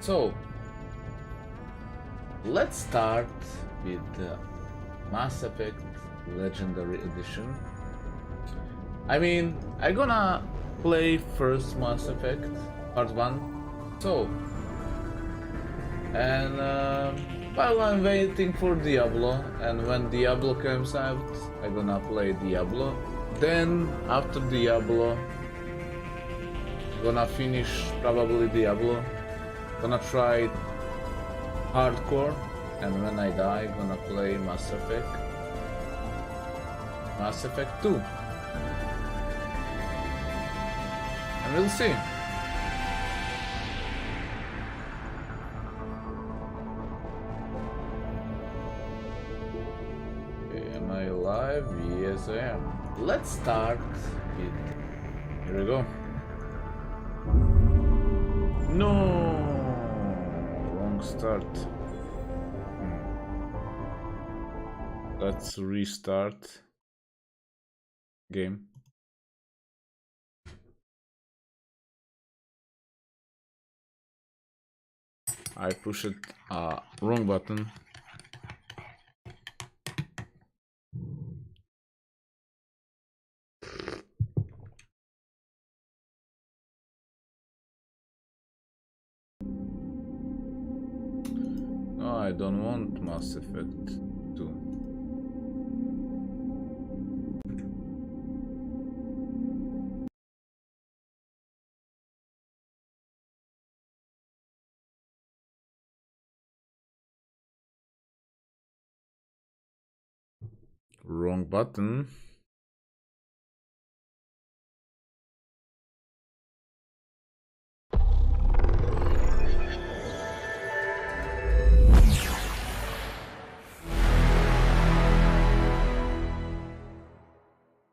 So let's start with the Mass Effect Legendary Edition. I mean, I'm gonna play first Mass Effect Part 1. So, and while I'm waiting for Diablo, and when Diablo comes out, I'm gonna play Diablo. Then, after Diablo, gonna finish probably Diablo. Gonna try hardcore, and when I die, gonna play Mass Effect 2, and we'll see. Am I alive? Yes, I am. Let's start with. Here we go. No, wrong start. Let's restart game. I pushed wrong button. No, I don't want Mass Effect 2. Wrong button.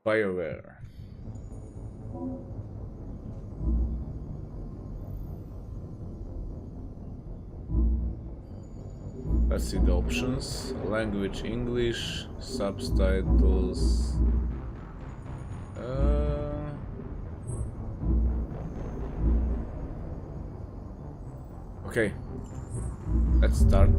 BioWare. Let's see the options. Language English, subtitles. Okay, let's start.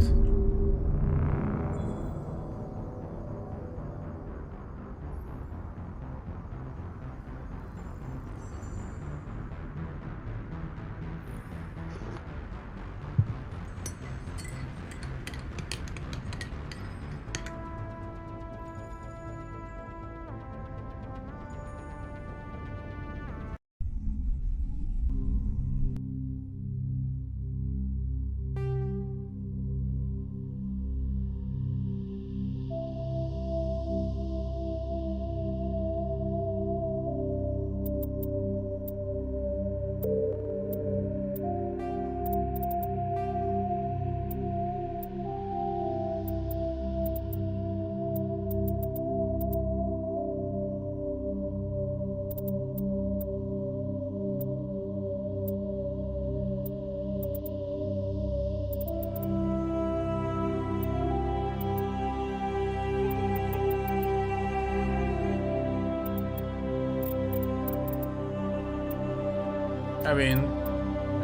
I mean,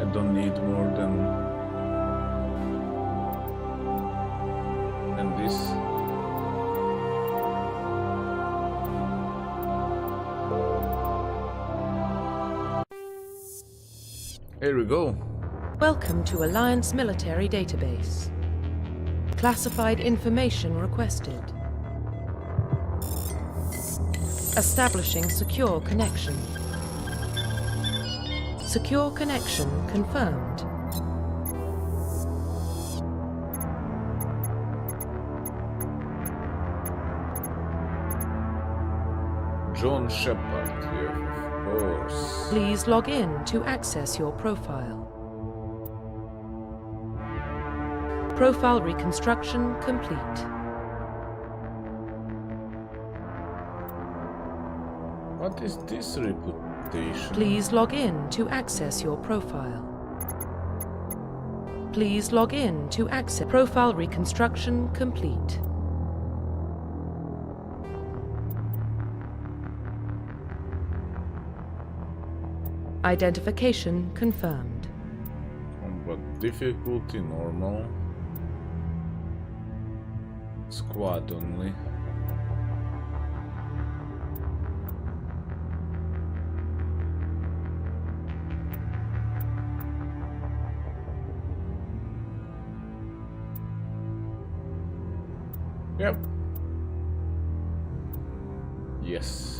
I don't need more than this. Here we go. Welcome to Alliance Military Database. Classified information requested. Establishing secure connection. Secure connection confirmed. John Shepard here, of course. Please log in to access your profile. Profile reconstruction complete. What is this reputation? Please log in to access your profile. Please log in to access. Profile reconstruction complete. Identification confirmed. But difficulty normal. Squad only. Yep. Yes.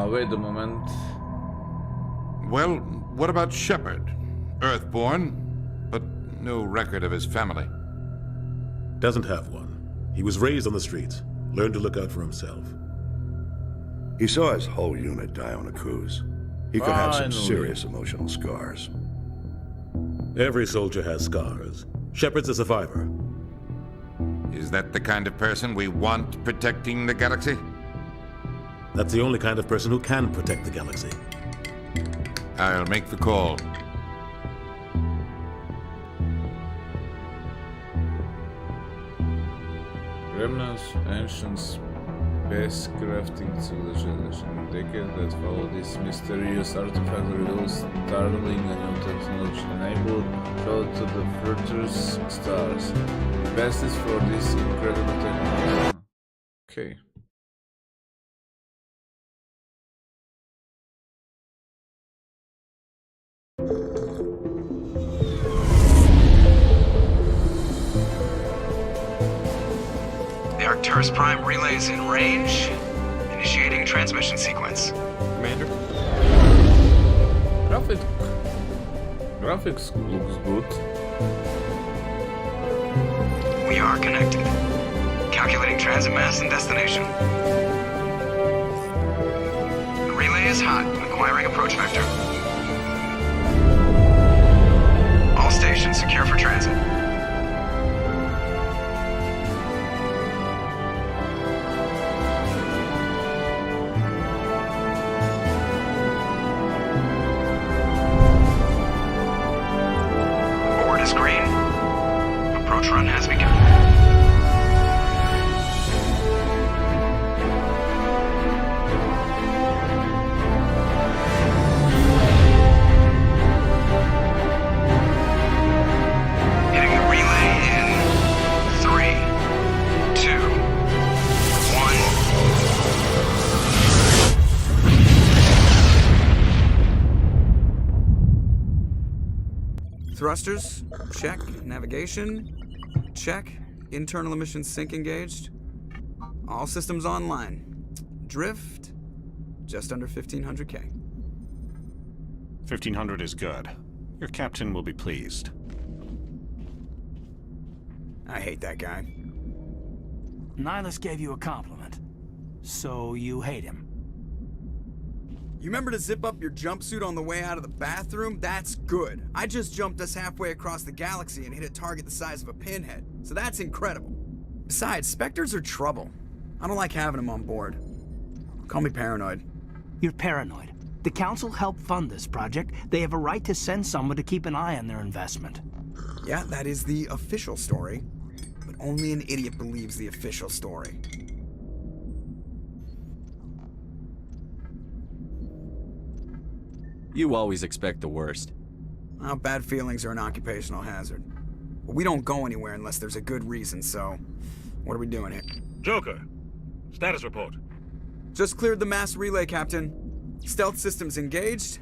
Wait a moment. Well, what about Shepard? Earthborn, but no record of his family. Doesn't have one. He was raised on the streets. Learned to look out for himself. He saw his whole unit die on a cruise. He could have some Finally. serious emotional scars. Every soldier has scars. Shepard's a survivor. Is that the kind of person we want protecting the galaxy? That's the only kind of person who can protect the galaxy. I'll make the call. Remnants, ancient spacecrafting civilization. Decades that follow this mysterious artifact reveals startling and new technology enabled travel to the furthest stars. Basis for this incredible technology. Okay. The Arcturus Prime relay is in range. Initiating transmission sequence. Commander? Graphics looks good. We are connected. Calculating transit mass and destination. The relay is hot, acquiring approach vector. All stations secure for transit. Board is green. Approach run has begun. Hitting the relay in 3, 2, 1. Thrusters, check. Navigation, check. Internal emissions sync engaged. All systems online. Drift, just under 1500K. 1500 is good. Your captain will be pleased. I hate that guy. Nihilus gave you a compliment. So you hate him. You remember to zip up your jumpsuit on the way out of the bathroom? That's good. I just jumped us halfway across the galaxy and hit a target the size of a pinhead. So that's incredible. Besides, Spectres are trouble. I don't like having them on board. Call me paranoid. You're paranoid. The Council helped fund this project. They have a right to send someone to keep an eye on their investment. Yeah, that is the official story. But only an idiot believes the official story. You always expect the worst. Well, bad feelings are an occupational hazard. But we don't go anywhere unless there's a good reason, so... What are we doing here? Joker, status report. Just cleared the mass relay, Captain. Stealth systems engaged.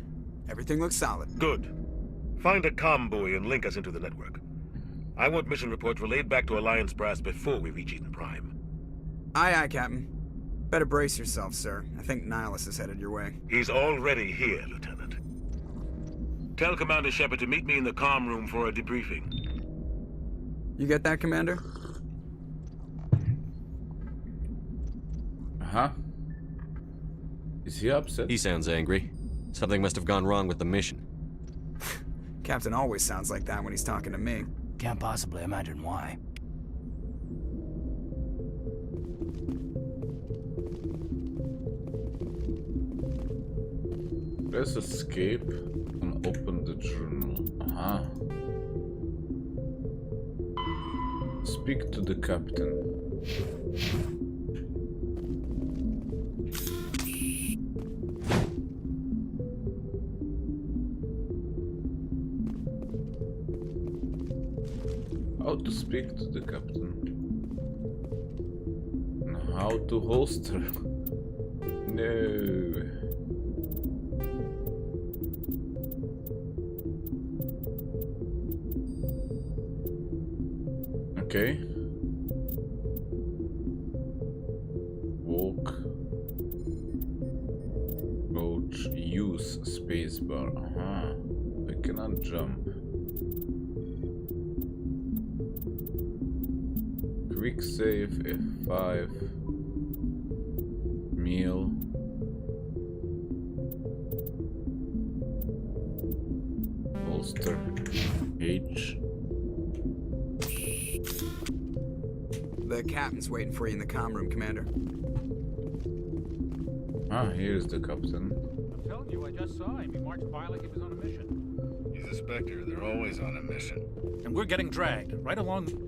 Everything looks solid. Good. Find a comm buoy and link us into the network. I want mission reports relayed back to Alliance brass before we reach Eden Prime. Aye, aye, Captain. Better brace yourself, sir. I think Nihilus is headed your way. He's already here, Lieutenant. Tell Commander Shepard to meet me in the comm room for a debriefing. You get that, Commander? Uh-huh. Is he upset? He sounds angry. Something must have gone wrong with the mission. Captain always sounds like that when he's talking to me. Can't possibly imagine why. Press escape and open the journal. Uh-huh. Speak to the captain. How to speak to the captain. And how to holster. No. Okay. Walk. Approach. Use spacebar. Aha. I cannot jump. Quick save F5. Meal. Holster. H. The captain's waiting for you in the comm room, Commander. Ah, here's the captain. I'm telling you, I just saw him. He marched by like he was on a mission. He's a Spectre. They're always on a mission. And we're getting dragged right along.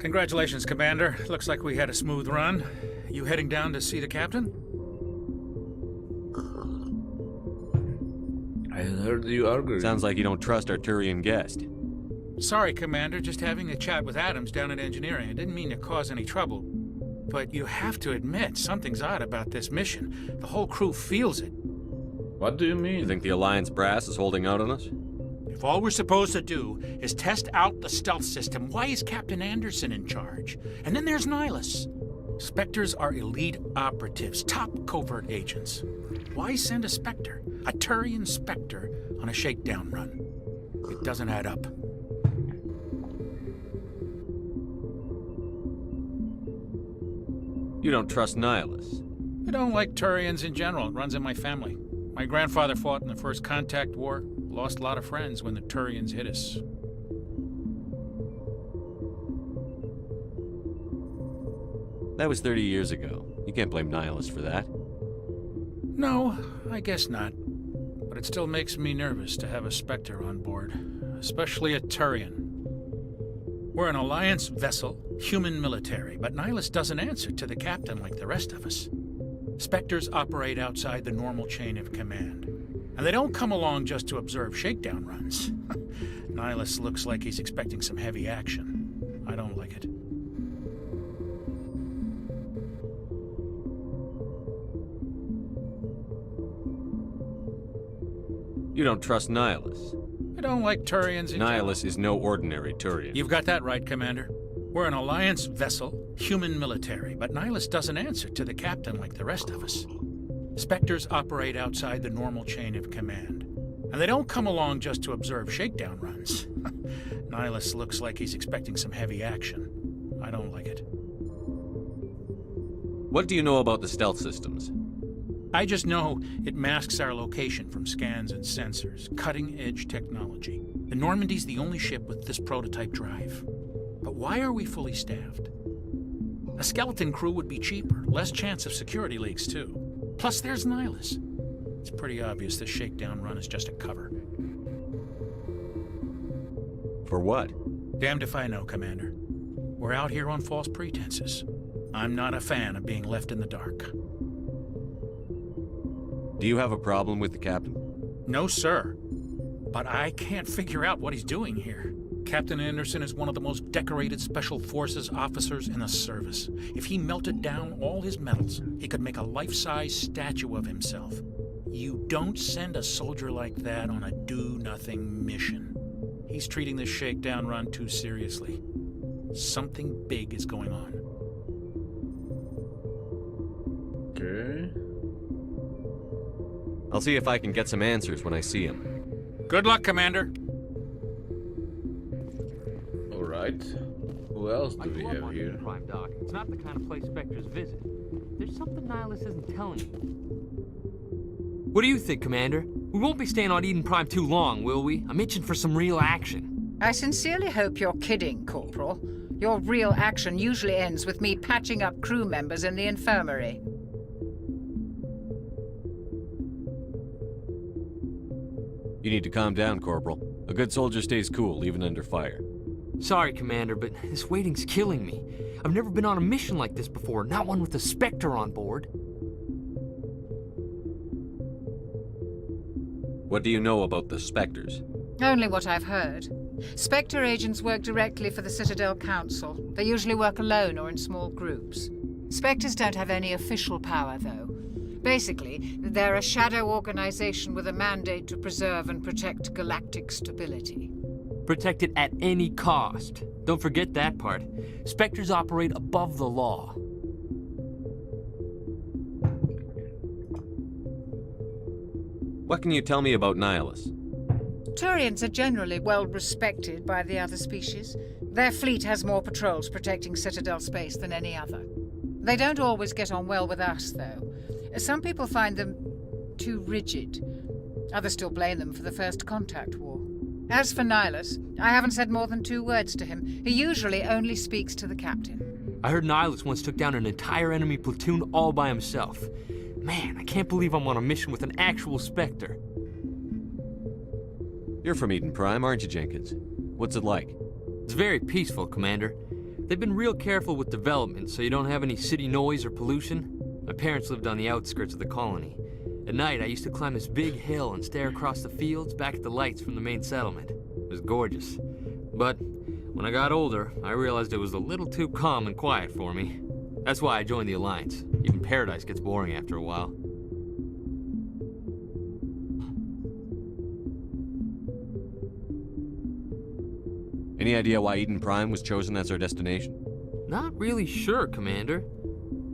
Congratulations, Commander. Looks like we had a smooth run. You heading down to see the captain? I heard you arguing. Sounds like you don't trust our Turian guest. Sorry, Commander. Just having a chat with Adams down at engineering. I didn't mean to cause any trouble. But you have to admit, something's odd about this mission. The whole crew feels it. What do you mean? You think the Alliance brass is holding out on us? If all we're supposed to do is test out the stealth system, why is Captain Anderson in charge? And then there's Nihilus. Spectres are elite operatives, top covert agents. Why send a Spectre, a Turian Spectre, on a shakedown run? It doesn't add up. You don't trust Nihilus. I don't like Turians in general. It runs in my family. My grandfather fought in the First Contact War. Lost a lot of friends when the Turians hit us. That was 30 years ago. You can't blame Nihilus for that. No, I guess not. But it still makes me nervous to have a Spectre on board. Especially a Turian. We're an Alliance vessel, human military, but Nihilus doesn't answer to the captain like the rest of us. Spectres operate outside the normal chain of command. And they don't come along just to observe shakedown runs. Nihilus looks like he's expecting some heavy action. I don't like it. You don't trust Nihilus. I don't like Turians in general. Nihilus is no ordinary Turian. You've got that right, Commander. We're an Alliance vessel, human military, but Nihilus doesn't answer to the captain like the rest of us. Spectres operate outside the normal chain of command. And they don't come along just to observe shakedown runs. Nihilus looks like he's expecting some heavy action. I don't like it. What do you know about the stealth systems? I just know it masks our location from scans and sensors. Cutting-edge technology. The Normandy's the only ship with this prototype drive. But why are we fully staffed? A skeleton crew would be cheaper, less chance of security leaks, too. Plus, there's Nihilus. It's pretty obvious this shakedown run is just a cover. For what? Damned if I know, Commander. We're out here on false pretenses. I'm not a fan of being left in the dark. Do you have a problem with the captain? No, sir. But I can't figure out what he's doing here. Captain Anderson is one of the most decorated Special Forces officers in the service. If he melted down all his medals, he could make a life-size statue of himself. You don't send a soldier like that on a do-nothing mission. He's treating this shakedown run too seriously. Something big is going on. Okay. I'll see if I can get some answers when I see him. Good luck, Commander. Alright. Who else do we have here? Prime Doc. It's not the kind of place Spectres visit. There's something Nihilus isn't telling you. What do you think, Commander? We won't be staying on Eden Prime too long, will we? I'm itching for some real action. I sincerely hope you're kidding, Corporal. Your real action usually ends with me patching up crew members in the infirmary. You need to calm down, Corporal. A good soldier stays cool, even under fire. Sorry, Commander, but this waiting's killing me. I've never been on a mission like this before, not one with a Spectre on board. What do you know about the Spectres? Only what I've heard. Spectre agents work directly for the Citadel Council. They usually work alone or in small groups. Spectres don't have any official power, though. Basically, they're a shadow organization with a mandate to preserve and protect galactic stability. Protect it at any cost. Don't forget that part. Spectres operate above the law. What can you tell me about Nihilus? Turians are generally well respected by the other species. Their fleet has more patrols protecting Citadel space than any other. They don't always get on well with us, though. Some people find them too rigid. Others still blame them for the First Contact War. As for Nihilus, I haven't said more than 2 words to him. He usually only speaks to the captain. I heard Nihilus once took down an entire enemy platoon all by himself. Man, I can't believe I'm on a mission with an actual Spectre. You're from Eden Prime, aren't you, Jenkins? What's it like? It's very peaceful, Commander. They've been real careful with development, so you don't have any city noise or pollution. My parents lived on the outskirts of the colony. At night, I used to climb this big hill and stare across the fields back at the lights from the main settlement. It was gorgeous. But when I got older, I realized it was a little too calm and quiet for me. That's why I joined the Alliance. Even Paradise gets boring after a while. Any idea why Eden Prime was chosen as our destination? Not really sure, Commander.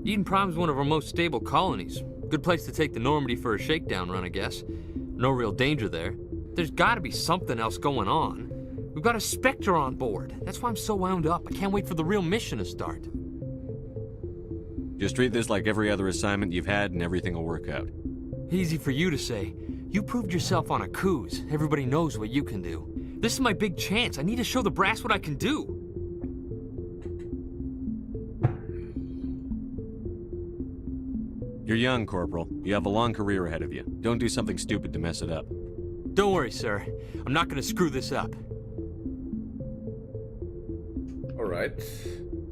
Eden Prime's one of our most stable colonies. Good place to take the Normandy for a shakedown run, I guess. No real danger there. There's gotta be something else going on. We've got a Spectre on board. That's why I'm so wound up. I can't wait for the real mission to start. Just treat this like every other assignment you've had and everything will work out. Easy for you to say. You proved yourself on Akuz. Everybody knows what you can do. This is my big chance. I need to show the brass what I can do. You're young, Corporal. You have a long career ahead of you. Don't do something stupid to mess it up. Don't worry, sir. I'm not gonna screw this up. Alright.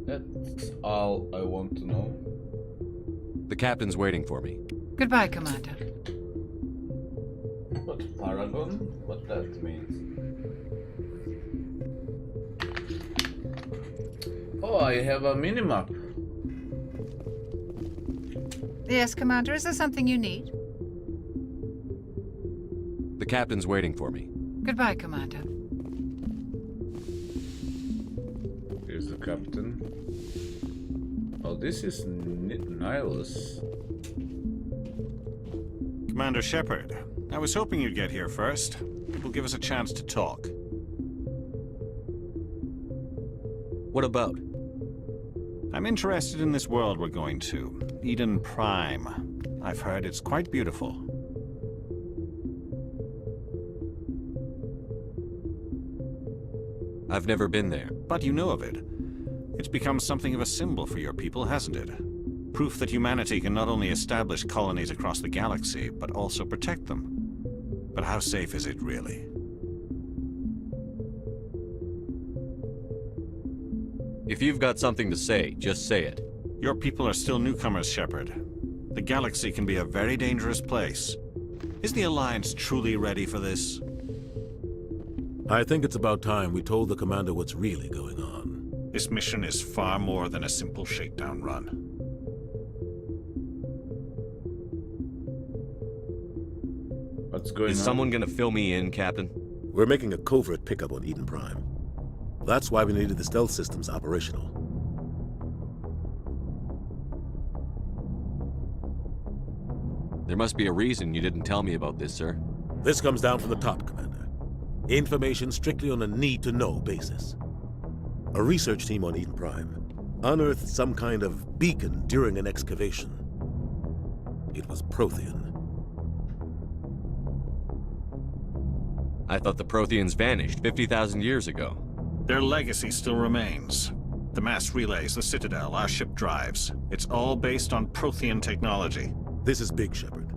That's all I want to know. The captain's waiting for me. Goodbye, Commander. What, Paragon? What that means? Oh, I have a minimap. Yes, Commander. Is there something you need? The captain's waiting for me. Goodbye, Commander. Here's the captain. Oh, this is Nihilus. Commander Shepard, I was hoping you'd get here first. It will give us a chance to talk. What about? I'm interested in this world we're going to, Eden Prime. I've heard it's quite beautiful. I've never been there. But you know of it. It's become something of a symbol for your people, hasn't it? Proof that humanity can not only establish colonies across the galaxy, but also protect them. But how safe is it, really? If you've got something to say, just say it. Your people are still newcomers, Shepard. The galaxy can be a very dangerous place. Is the Alliance truly ready for this? I think it's about time we told the commander what's really going on. This mission is far more than a simple shakedown run. What's going on? Is someone gonna fill me in, Captain? We're making a covert pickup on Eden Prime. That's why we needed the stealth systems operational. There must be a reason you didn't tell me about this, sir. This comes down from the top, Commander. Information strictly on a need-to-know basis. A research team on Eden Prime unearthed some kind of beacon during an excavation. It was Prothean. I thought the Protheans vanished 50,000 years ago. Their legacy still remains. The mass relays, the Citadel, our ship drives. It's all based on Prothean technology. This is big, Shepard.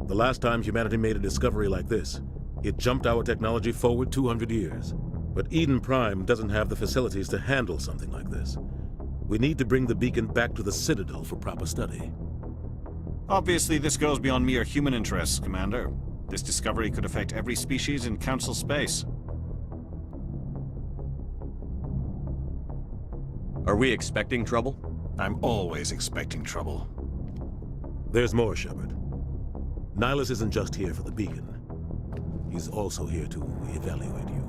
The last time humanity made a discovery like this, it jumped our technology forward 200 years. But Eden Prime doesn't have the facilities to handle something like this. We need to bring the beacon back to the Citadel for proper study. Obviously, this goes beyond mere human interests, Commander. This discovery could affect every species in Council space. Are we expecting trouble? I'm always expecting trouble. There's more, Shepard. Nihilus isn't just here for the beacon. He's also here to evaluate you.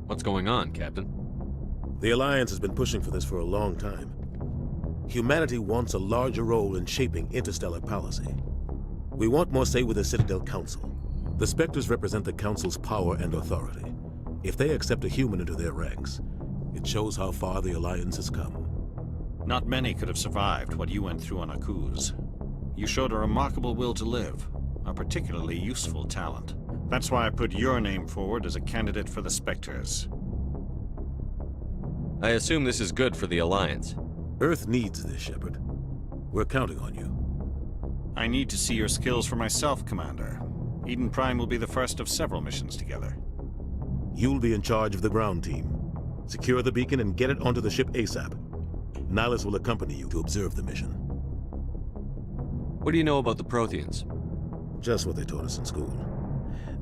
What's going on, Captain? The Alliance has been pushing for this for a long time. Humanity wants a larger role in shaping interstellar policy. We want more say with the Citadel Council. The Spectres represent the Council's power and authority. If they accept a human into their ranks, it shows how far the Alliance has come. Not many could have survived what you went through on Akuz. You showed a remarkable will to live, a particularly useful talent. That's why I put your name forward as a candidate for the Spectres. I assume this is good for the Alliance. Earth needs this, Shepard. We're counting on you. I need to see your skills for myself, Commander. Eden Prime will be the first of several missions together. You'll be in charge of the ground team. Secure the beacon and get it onto the ship ASAP. Nihilus will accompany you to observe the mission. What do you know about the Protheans? Just what they taught us in school.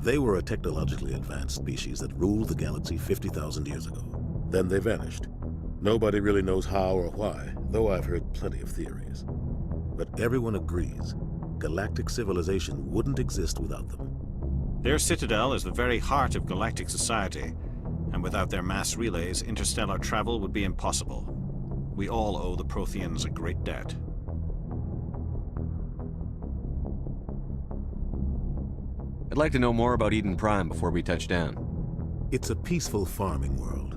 They were a technologically advanced species that ruled the galaxy 50,000 years ago. Then they vanished. Nobody really knows how or why, though I've heard plenty of theories. But everyone agrees, galactic civilization wouldn't exist without them. Their citadel is the very heart of galactic society, and without their mass relays, interstellar travel would be impossible. We all owe the Protheans a great debt. I'd like to know more about Eden Prime before we touch down. It's a peaceful farming world,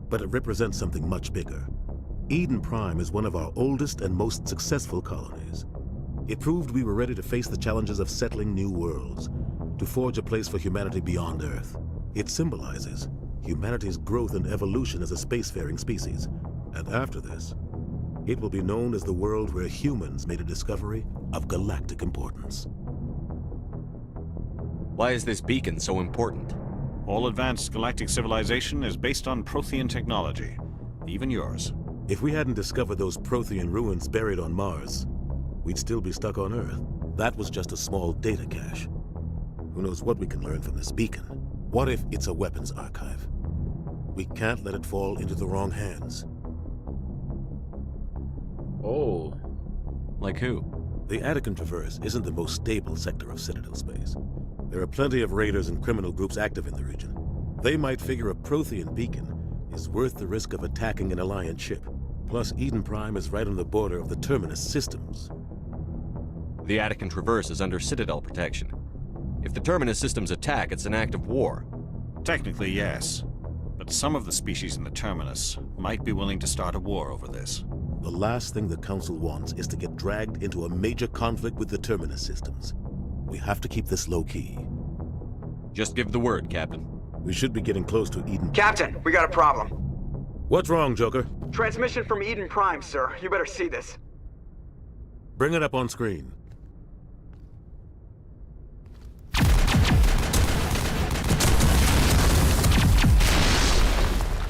but it represents something much bigger. Eden Prime is one of our oldest and most successful colonies. It proved we were ready to face the challenges of settling new worlds, to forge a place for humanity beyond Earth. It symbolizes humanity's growth and evolution as a spacefaring species. And after this, it will be known as the world where humans made a discovery of galactic importance. Why is this beacon so important? All advanced galactic civilization is based on Prothean technology, even yours. If we hadn't discovered those Prothean ruins buried on Mars, we'd still be stuck on Earth. That was just a small data cache. Who knows what we can learn from this beacon? What if it's a weapons archive? We can't let it fall into the wrong hands. Oh. Like who? The Attican Traverse isn't the most stable sector of Citadel space. There are plenty of raiders and criminal groups active in the region. They might figure a Prothean beacon is worth the risk of attacking an Alliance ship. Plus, Eden Prime is right on the border of the Terminus systems. The Attican Traverse is under Citadel protection. If the Terminus systems attack, it's an act of war. Technically, yes. But some of the species in the Terminus might be willing to start a war over this. The last thing the Council wants is to get dragged into a major conflict with the Terminus systems. We have to keep this low-key. Just give the word, Captain. We should be getting close to Eden. Captain, we got a problem. What's wrong, Joker? Transmission from Eden Prime, sir. You better see this. Bring it up on screen.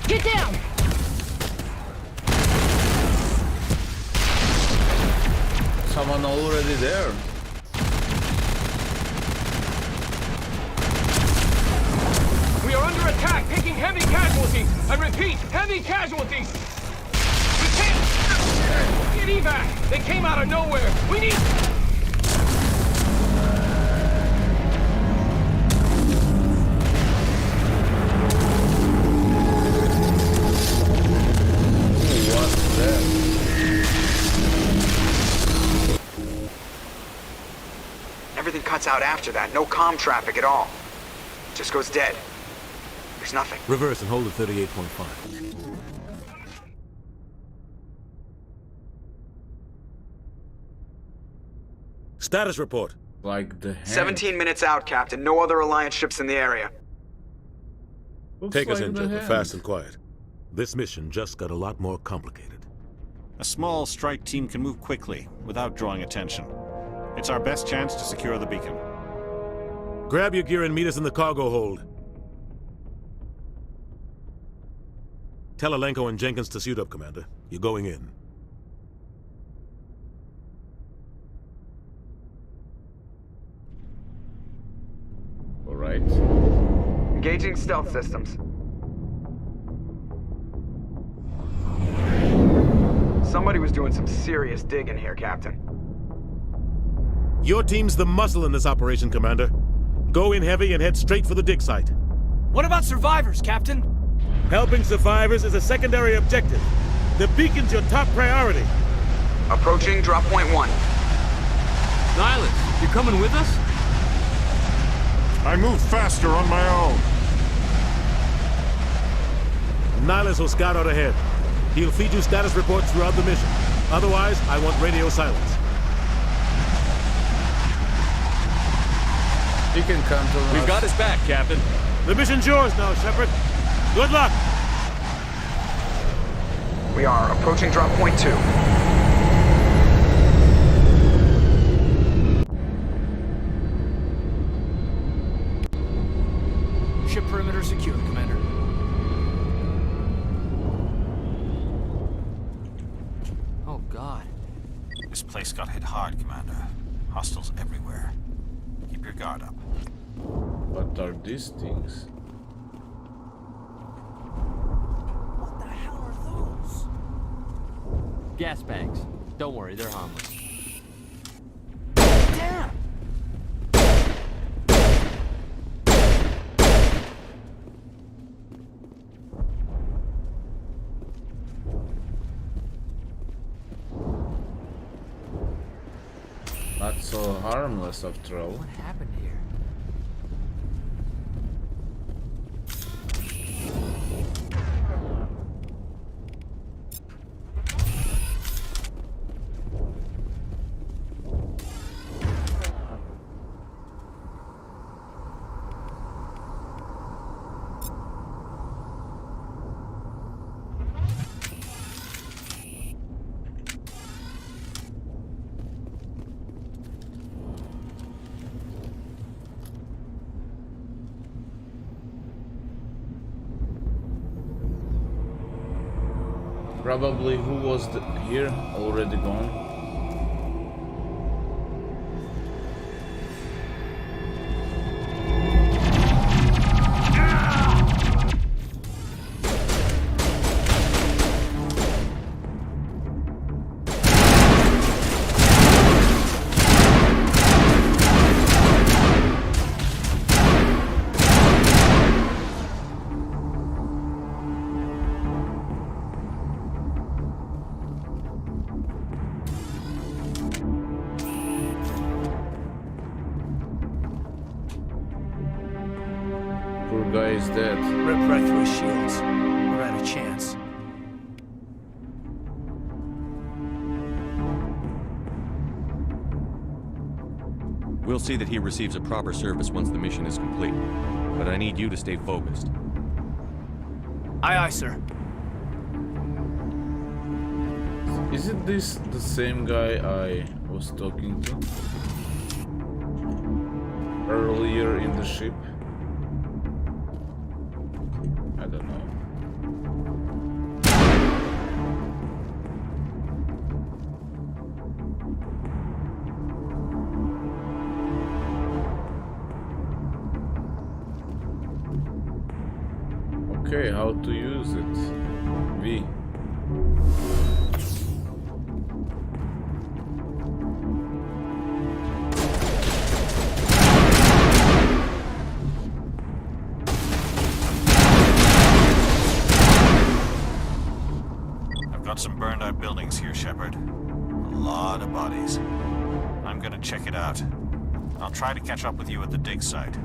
Get down! Someone already there. We are under attack, taking heavy casualties. I repeat, heavy casualties. We can't get evac. They came out of nowhere. We need. What's that? Everything cuts out after that. No comm traffic at all. Just goes dead. There's nothing. Reverse and hold at 38.5. Status report. Like the hand. 17 minutes out, Captain. No other Alliance ships in the area. Looks Take us like in, the Joker, hand. fast and quiet. This mission just got a lot more complicated. A small strike team can move quickly, without drawing attention. It's our best chance to secure the beacon. Grab your gear and meet us in the cargo hold. Tell Alenko and Jenkins to suit up, Commander. You're going in. All right. Engaging stealth systems. Somebody was doing some serious digging here, Captain. Your team's the muscle in this operation, Commander. Go in heavy and head straight for the dig site. What about survivors, Captain? Helping survivors is a secondary objective. The beacon's your top priority. Approaching drop point 1. Nihilus, you're coming with us? I move faster on my own. Nihilus will scout out ahead. He'll feed you status reports throughout the mission. Otherwise, I want radio silence. You can come to us. We've got his back, Captain. The mission's yours now, Shepard. Good luck! We are approaching drop point 2. Ship perimeter secure, Commander. Oh, God. This place got hit hard, Commander. Hostiles everywhere. Keep your guard up. What are these things? What the hell are those? Gas bags. Don't worry, they're harmless. Damn! Not so harmless after all. What happened here? Probably who was here already gone. Poor guy is dead. Rip right through his shields. We're out of chance. We'll see that he receives a proper service once the mission is complete. But I need you to stay focused. Aye, aye, sir. Isn't this the same guy I was talking to earlier in the ship? I don't know. Okay, how to use it? V. I've got some burned out buildings here, Shepard. A lot of bodies. I'm gonna check it out. I'll try to catch up with you at the dig site.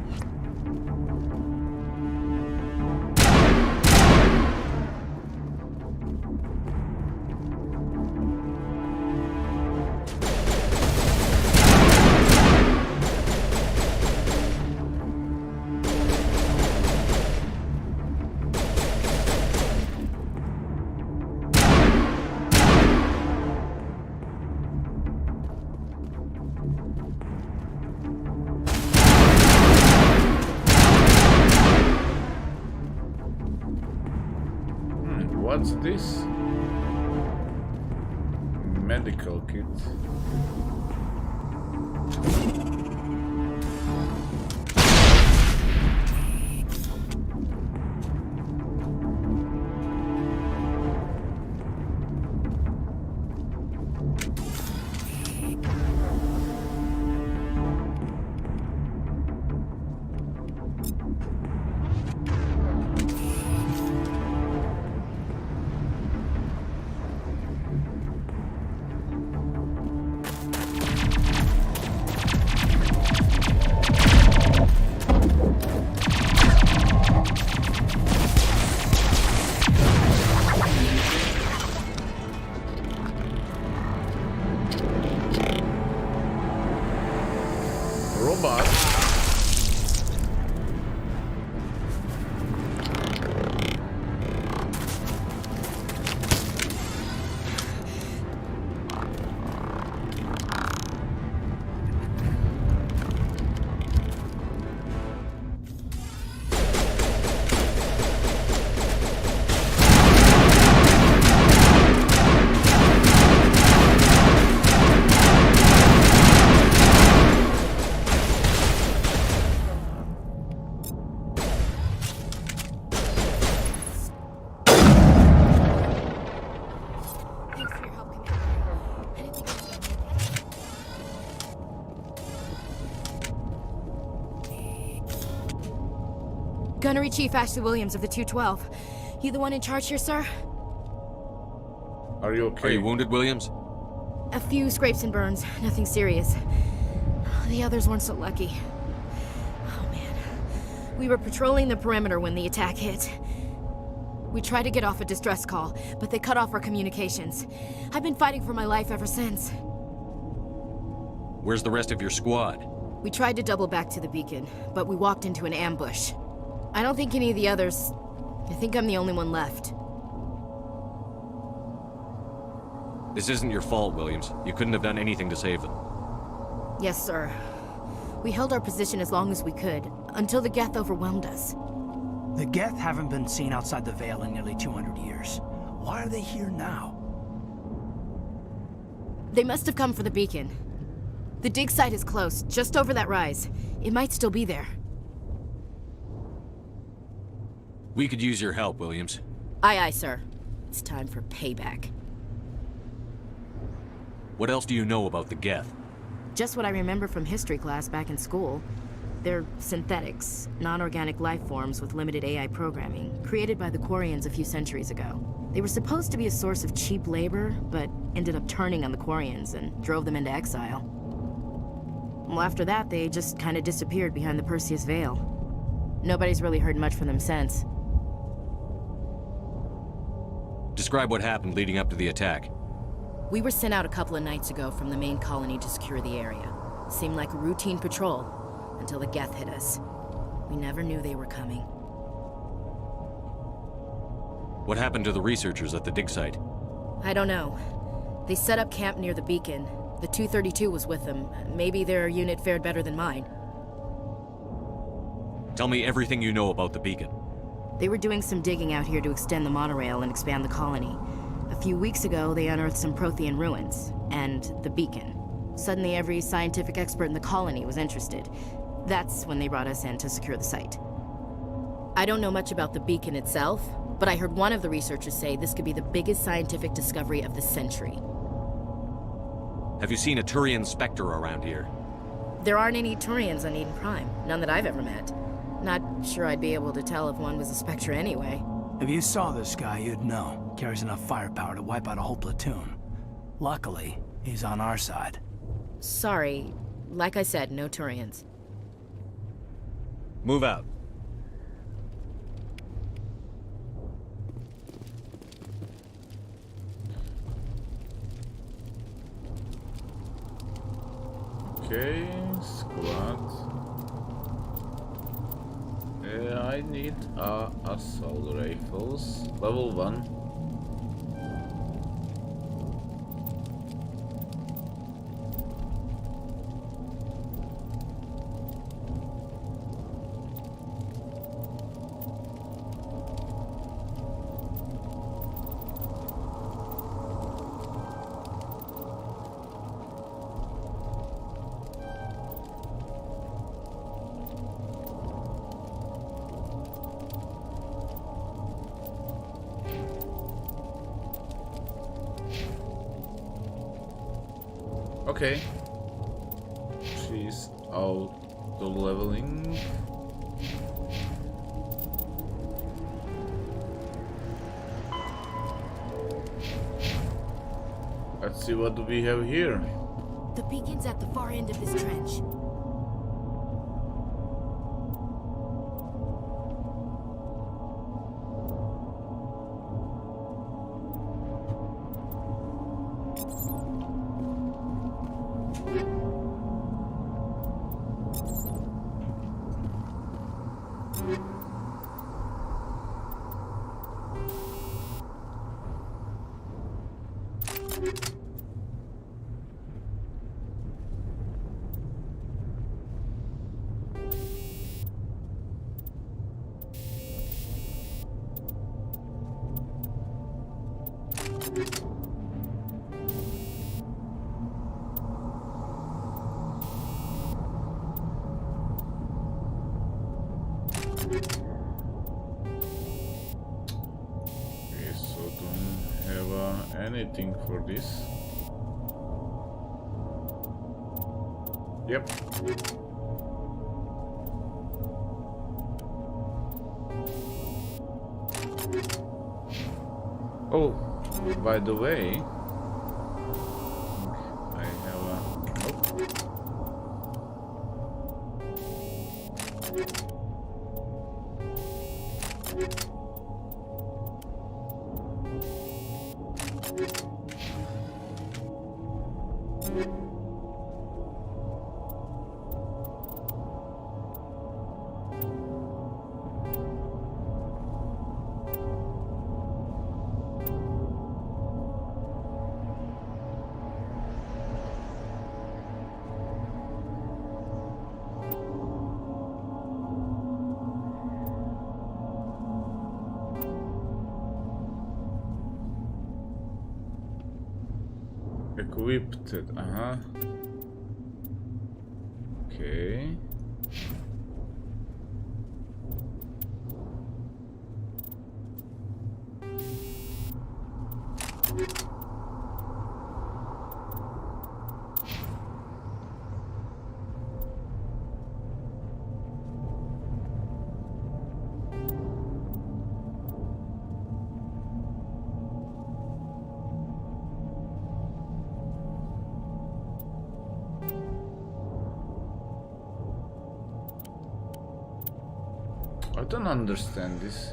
What's this? Medical kit. robot. Gunnery Chief Ashley Williams of the 212. You the one in charge here, sir? Are you okay? Are you wounded, Williams? A few scrapes and burns, nothing serious. The others weren't so lucky. Oh man. We were patrolling the perimeter when the attack hit. We tried to get off a distress call, but they cut off our communications. I've been fighting for my life ever since. Where's the rest of your squad? We tried to double back to the beacon, but we walked into an ambush. I don't think any of the others... I think I'm the only one left. This isn't your fault, Williams. You couldn't have done anything to save them. Yes, sir. We held our position as long as we could, until the Geth overwhelmed us. The Geth haven't been seen outside the Veil in nearly 200 years. Why are they here now? They must have come for the beacon. The dig site is close, just over that rise. It might still be there. We could use your help, Williams. Aye, aye, sir. It's time for payback. What else do you know about the Geth? Just what I remember from history class back in school. They're synthetics, non-organic life forms with limited AI programming, created by the Quarians a few centuries ago. They were supposed to be a source of cheap labor, but ended up turning on the Quarians and drove them into exile. Well, after that, they just kind of disappeared behind the Perseus Veil. Nobody's really heard much from them since. Describe what happened leading up to the attack. We were sent out a couple of nights ago from the main colony to secure the area. Seemed like a routine patrol, until the Geth hit us. We never knew they were coming. What happened to the researchers at the dig site? I don't know. They set up camp near the beacon. The 232 was with them. Maybe their unit fared better than mine. Tell me everything you know about the beacon. They were doing some digging out here to extend the monorail and expand the colony. A few weeks ago, they unearthed some Prothean ruins, and the beacon. Suddenly, every scientific expert in the colony was interested. That's when they brought us in to secure the site. I don't know much about the beacon itself, but I heard one of the researchers say this could be the biggest scientific discovery of the century. Have you seen a Turian Spectre around here? There aren't any Turians on Eden Prime, none that I've ever met. Not sure I'd be able to tell if one was a Spectre anyway. If you saw this guy, you'd know. Carries enough firepower to wipe out a whole platoon. Luckily, he's on our side. Sorry. Like I said, no Turians. Move out. Okay, squad. I need assault rifles. Level 1. Okay. She's auto-leveling. Let's see what do we have here. The beacon's at the far end of this trench. Okay, so don't have anything for this. Yep. Oh, by the way, I have a... Nope. Equipped, okay. I don't understand this.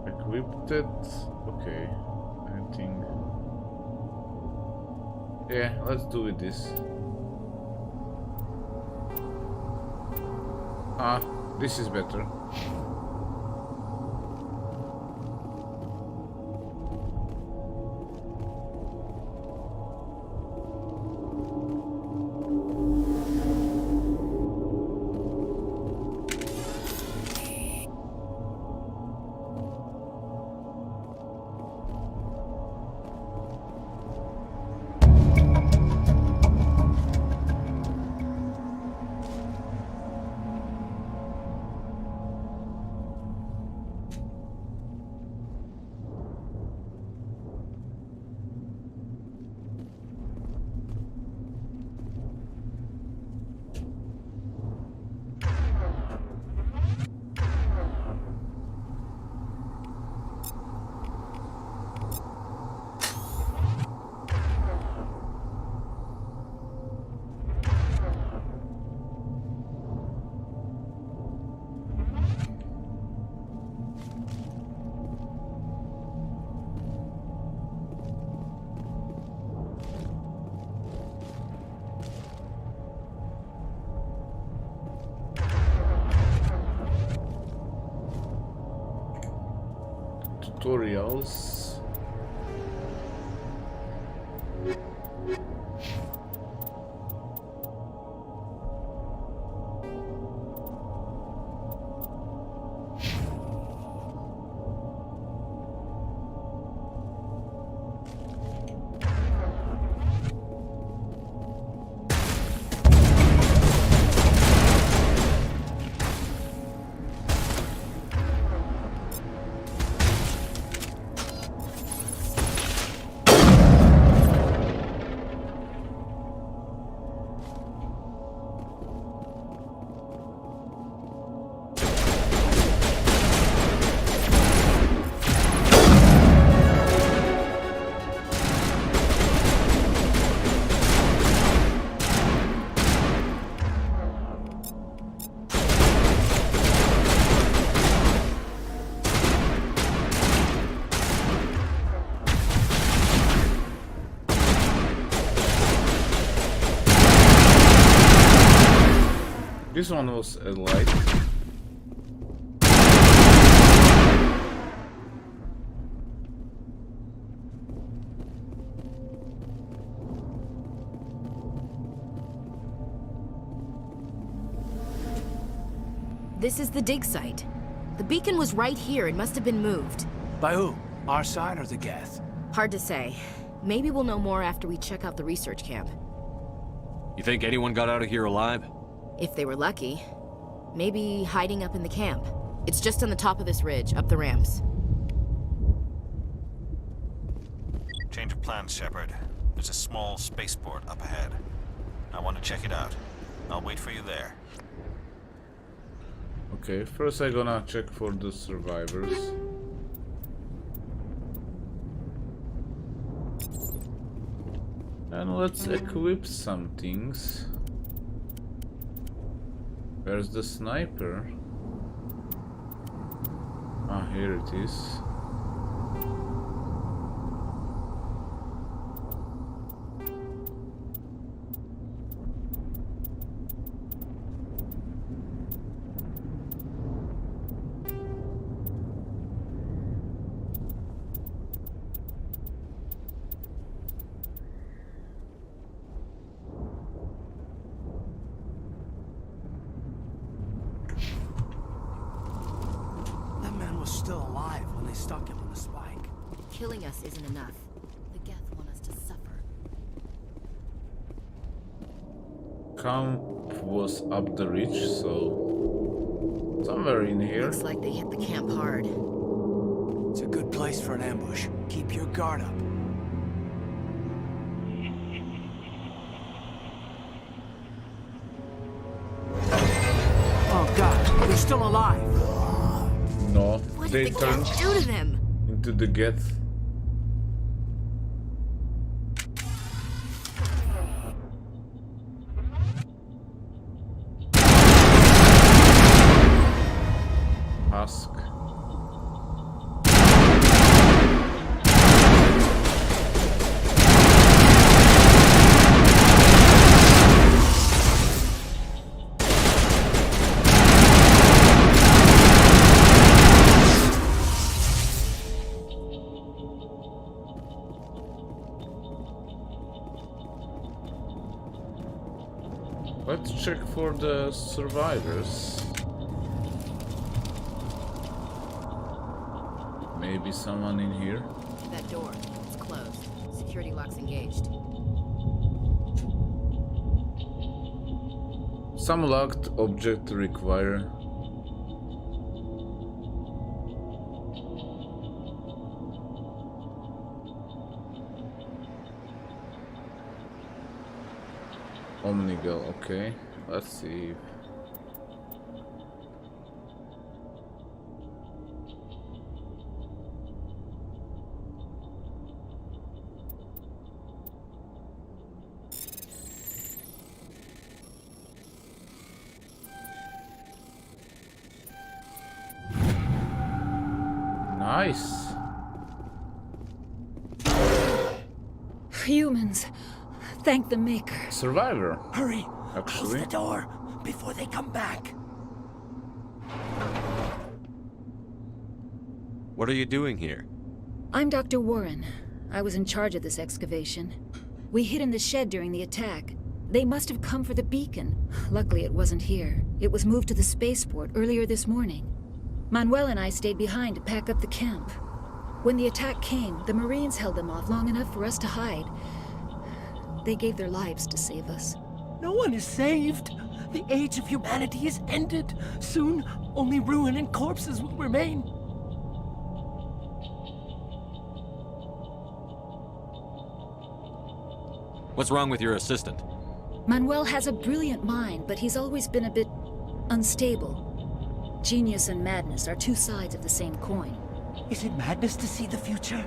Equipped it. Okay, I think. Yeah, let's do with this. Ah, this is better. Tutorials. This one was a light. This is the dig site. The beacon was right here. It must have been moved. By who? Our side or the Geth? Hard to say. Maybe we'll know more after we check out the research camp. You think anyone got out of here alive? If they were lucky. Maybe hiding up in the camp. It's just on the top of this ridge, up the ramps. Change of plans, Shepard. There's a small spaceport up ahead. I want to check it out. I'll wait for you there. Okay, first I'm gonna check for the survivors. And let's equip some things. Where's the sniper? Ah, here it is. Still alive when they stuck him on the spike. Killing us isn't enough. The Geth want us to suffer. Camp was up the ridge, so somewhere in here. Looks like they hit the camp hard. It's a good place for an ambush. Keep your guard up. Oh God, they're still alive. No, what they did the turned Geth do to them? into the Geth. Husk. Let's check for the survivors. Maybe someone in here. That door. It's closed. Security lock's engaged. Some locked object require. Omnigel, okay. Let's see. Nice. Humans. Thank the Maker. Survivor. Hurry! Actually. Close the door before they come back. What are you doing here? I'm Dr. Warren. I was in charge of this excavation. We hid in the shed during the attack. They must have come for the beacon. Luckily, it wasn't here. It was moved to the spaceport earlier this morning. Manuel and I stayed behind to pack up the camp. When the attack came, the Marines held them off long enough for us to hide. They gave their lives to save us. No one is saved. The age of humanity is ended. Soon, only ruin and corpses will remain. What's wrong with your assistant? Manuel has a brilliant mind, but he's always been a bit unstable. Genius and madness are two sides of the same coin. Is it madness to see the future?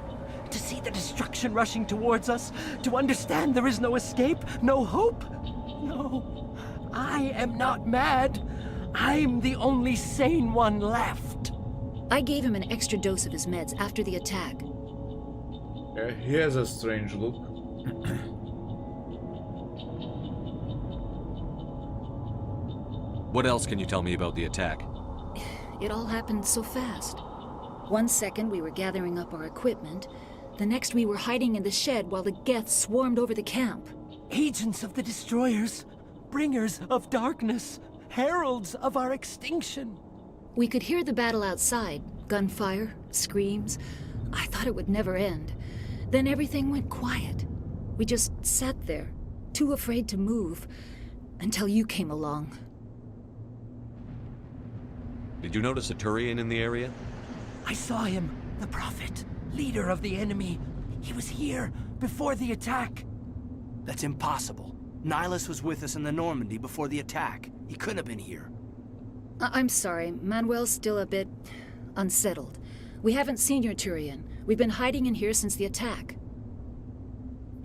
To see the destruction rushing towards us? To understand there is no escape? No hope? No. I am not mad. I'm the only sane one left. I gave him an extra dose of his meds after the attack. Yeah, he has a strange look. What else can you tell me about the attack? It all happened so fast. 1 second we were gathering up our equipment, the next we were hiding in the shed while the Geth swarmed over the camp. Agents of the destroyers, bringers of darkness, heralds of our extinction. We could hear the battle outside, gunfire, screams. I thought it would never end. Then everything went quiet. We just sat there, too afraid to move, until you came along. Did you notice a Turian in the area? I saw him, the Prophet, leader of the enemy. He was here before the attack. That's impossible. Nihilus was with us in the Normandy before the attack. He couldn't have been here. I'm sorry, Manuel's still a bit unsettled. We haven't seen your Turian. We've been hiding in here since the attack.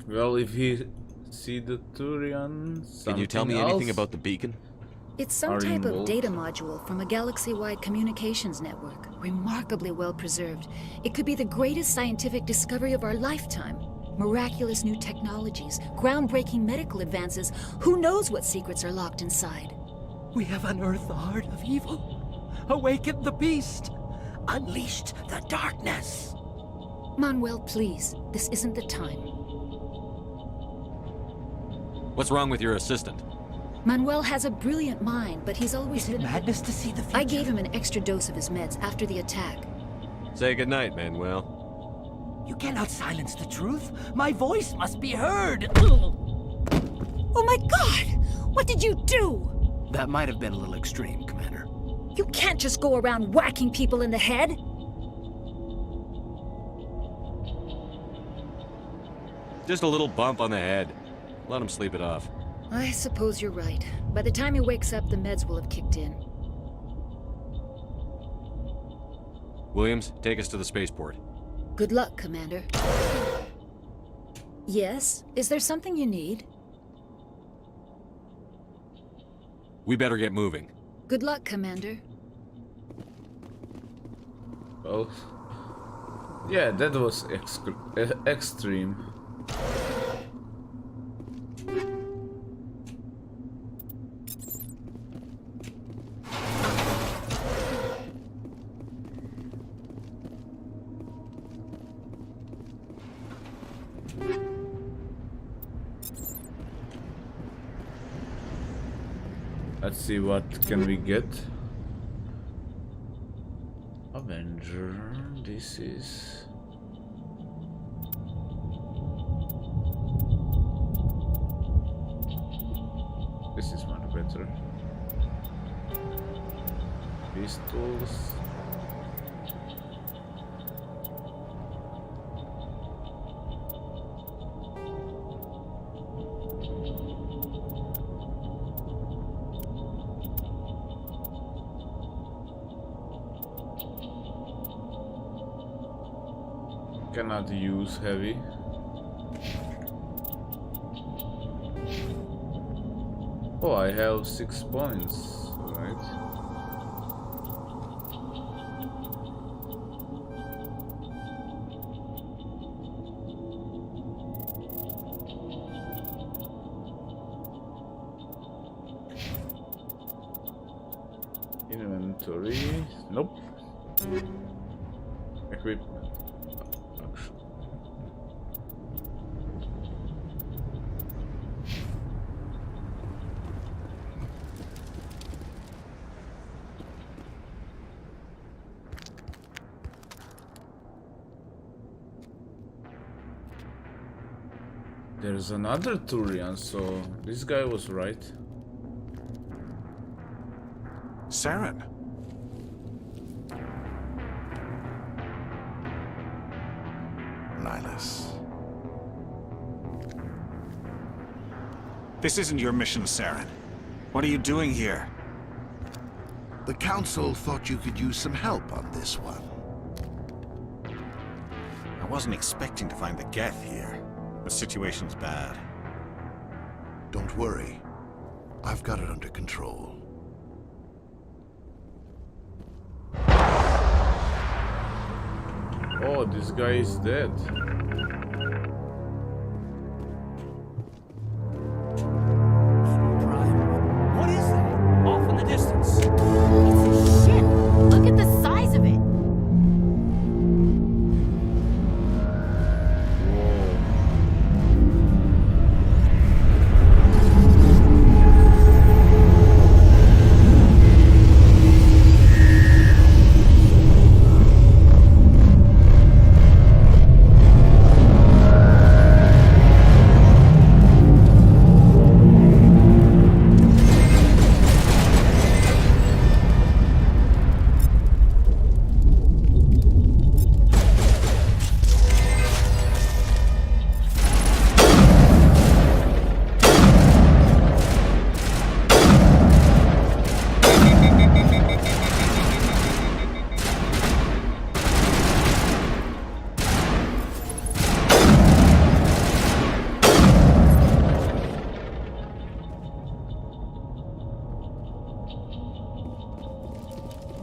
Well, if he see the Turian, Can you tell me anything about the beacon? It's some type of data module from a galaxy-wide communications network. Remarkably well preserved. It could be the greatest scientific discovery of our lifetime. Miraculous new technologies, groundbreaking medical advances. Who knows what secrets are locked inside? We have unearthed the heart of evil, awakened the beast, unleashed the darkness. Manuel, please, this isn't the time. What's wrong with your assistant? Manuel has a brilliant mind, but he's always been... madness to see the future? I gave him an extra dose of his meds after the attack. Say goodnight, Manuel. You cannot silence the truth. My voice must be heard. Oh my God! What did you do? That might have been a little extreme, Commander. You can't just go around whacking people in the head. Just a little bump on the head. Let him sleep it off. I suppose you're right. By the time he wakes up, the meds will have kicked in. Williams, take us to the spaceport. Good luck, Commander. Yes? Is there something you need? We better get moving. Good luck, Commander. Well, yeah, that was extreme. Let's see what can we get. Avenger, this is... This is much better. Pistols. Cannot use heavy. Oh, I have 6 points, right? Inventory. Nope. Equipment. There's another Turian, so this guy was right. Saren. Nihilus. This isn't your mission, Saren. What are you doing here? The Council thought you could use some help on this one. I wasn't expecting to find the Geth here. The situation's bad. Don't worry. I've got it under control. Oh, this guy is dead. What is that? Off in the distance.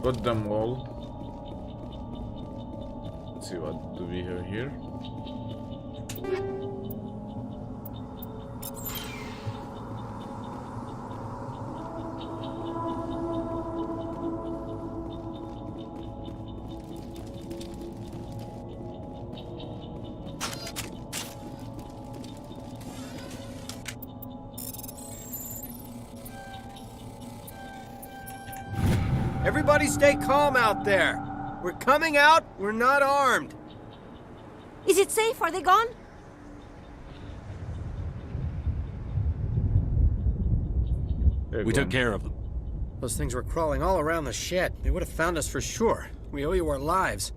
Got them all. Let's see what do we have here. Everybody stay calm out there. We're coming out, we're not armed. Is it safe? Are they gone? We took care of them. Those things were crawling all around the shed. They would have found us for sure. We owe you our lives.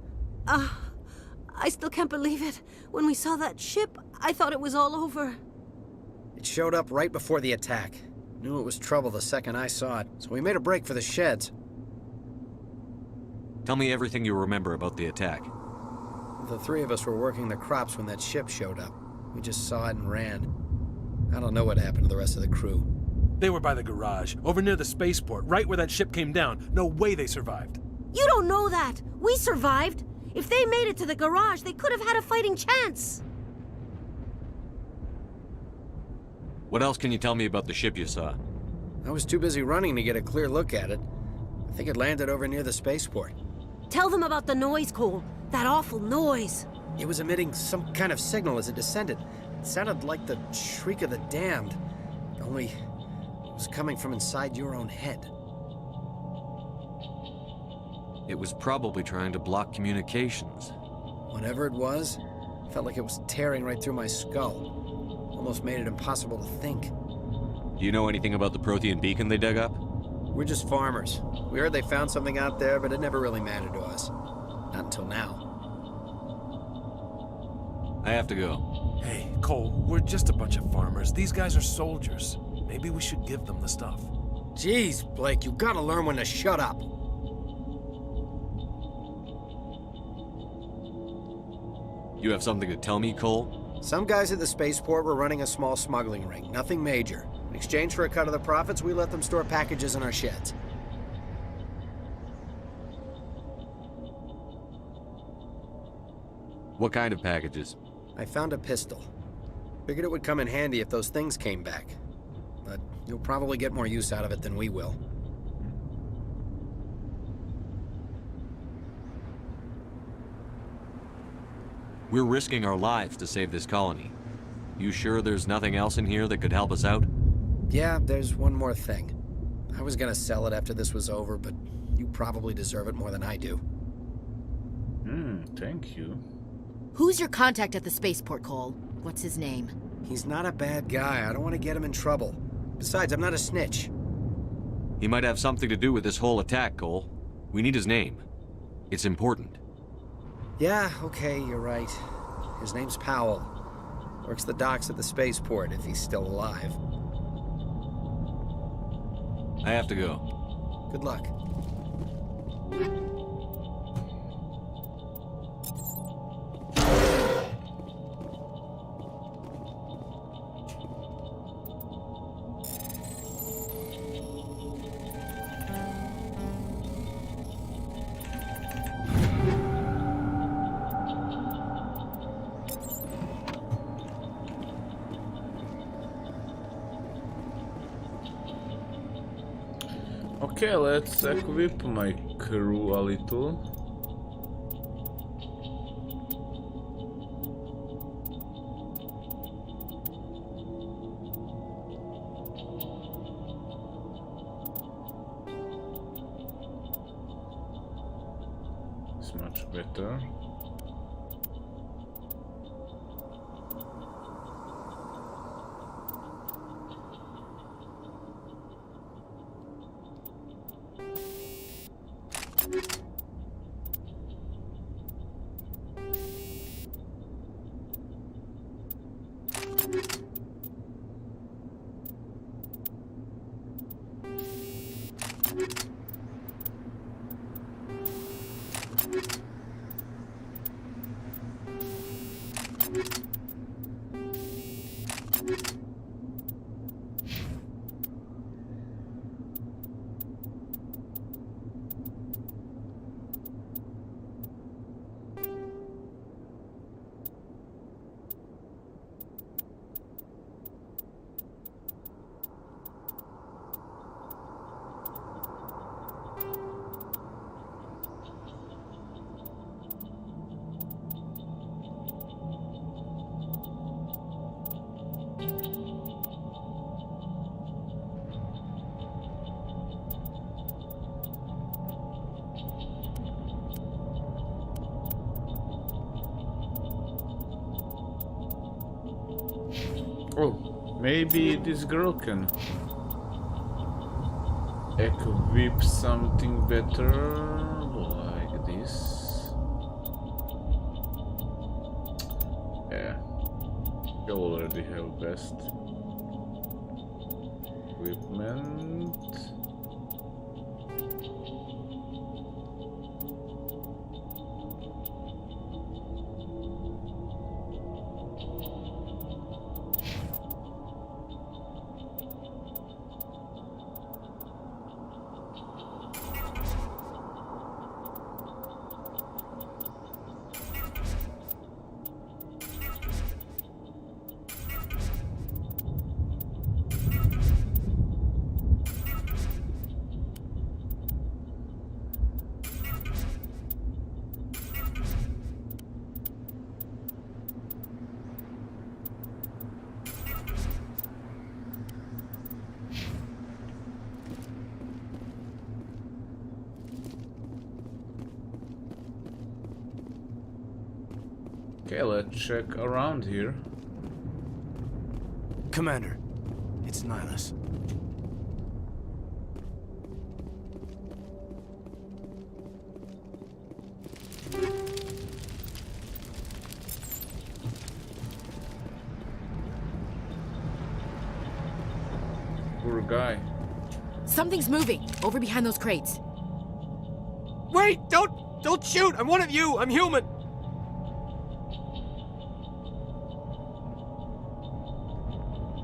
I still can't believe it. When we saw that ship, I thought it was all over. It showed up right before the attack. Knew it was trouble the second I saw it, so we made a break for the sheds. Tell me everything you remember about the attack. The three of us were working the crops when that ship showed up. We just saw it and ran. I don't know what happened to the rest of the crew. They were by the garage, over near the spaceport, right where that ship came down. No way they survived. You don't know that. We survived. If they made it to the garage, they could have had a fighting chance. What else can you tell me about the ship you saw? I was too busy running to get a clear look at it. I think it landed over near the spaceport. Tell them about the noise, Cole. That awful noise. It was emitting some kind of signal as it descended. It sounded like the shriek of the damned. Only it was coming from inside your own head. It was probably trying to block communications. Whatever it was, felt like it was tearing right through my skull. Almost made it impossible to think. Do you know anything about the Prothean beacon they dug up? We're just farmers. We heard they found something out there, but it never really mattered to us. Not until now. I have to go. Hey, Cole, we're just a bunch of farmers. These guys are soldiers. Maybe we should give them the stuff. Jeez, Blake, you gotta learn when to shut up. You have something to tell me, Cole? Some guys at the spaceport were running a small smuggling ring. Nothing major. In exchange for a cut of the profits, we let them store packages in our sheds. What kind of packages? I found a pistol. Figured it would come in handy if those things came back. But you'll probably get more use out of it than we will. We're risking our lives to save this colony. You sure there's nothing else in here that could help us out? Yeah, there's one more thing. I was gonna sell it after this was over, but you probably deserve it more than I do. Thank you. Who's your contact at the spaceport, Cole? What's his name? He's not a bad guy. I don't want to get him in trouble. Besides, I'm not a snitch. He might have something to do with this whole attack, Cole. We need his name. It's important. Yeah, okay, you're right. His name's Powell. Works the docks at the spaceport, if he's still alive. I have to go. Good luck. Okay, let's equip my crew a little. It's much better. Maybe this girl can equip something better like this. Yeah, you already have best equipment. Okay, let's check around here. Commander, it's Nihilus. Poor guy. Something's moving over behind those crates. Wait! Don't shoot! I'm one of you! I'm human!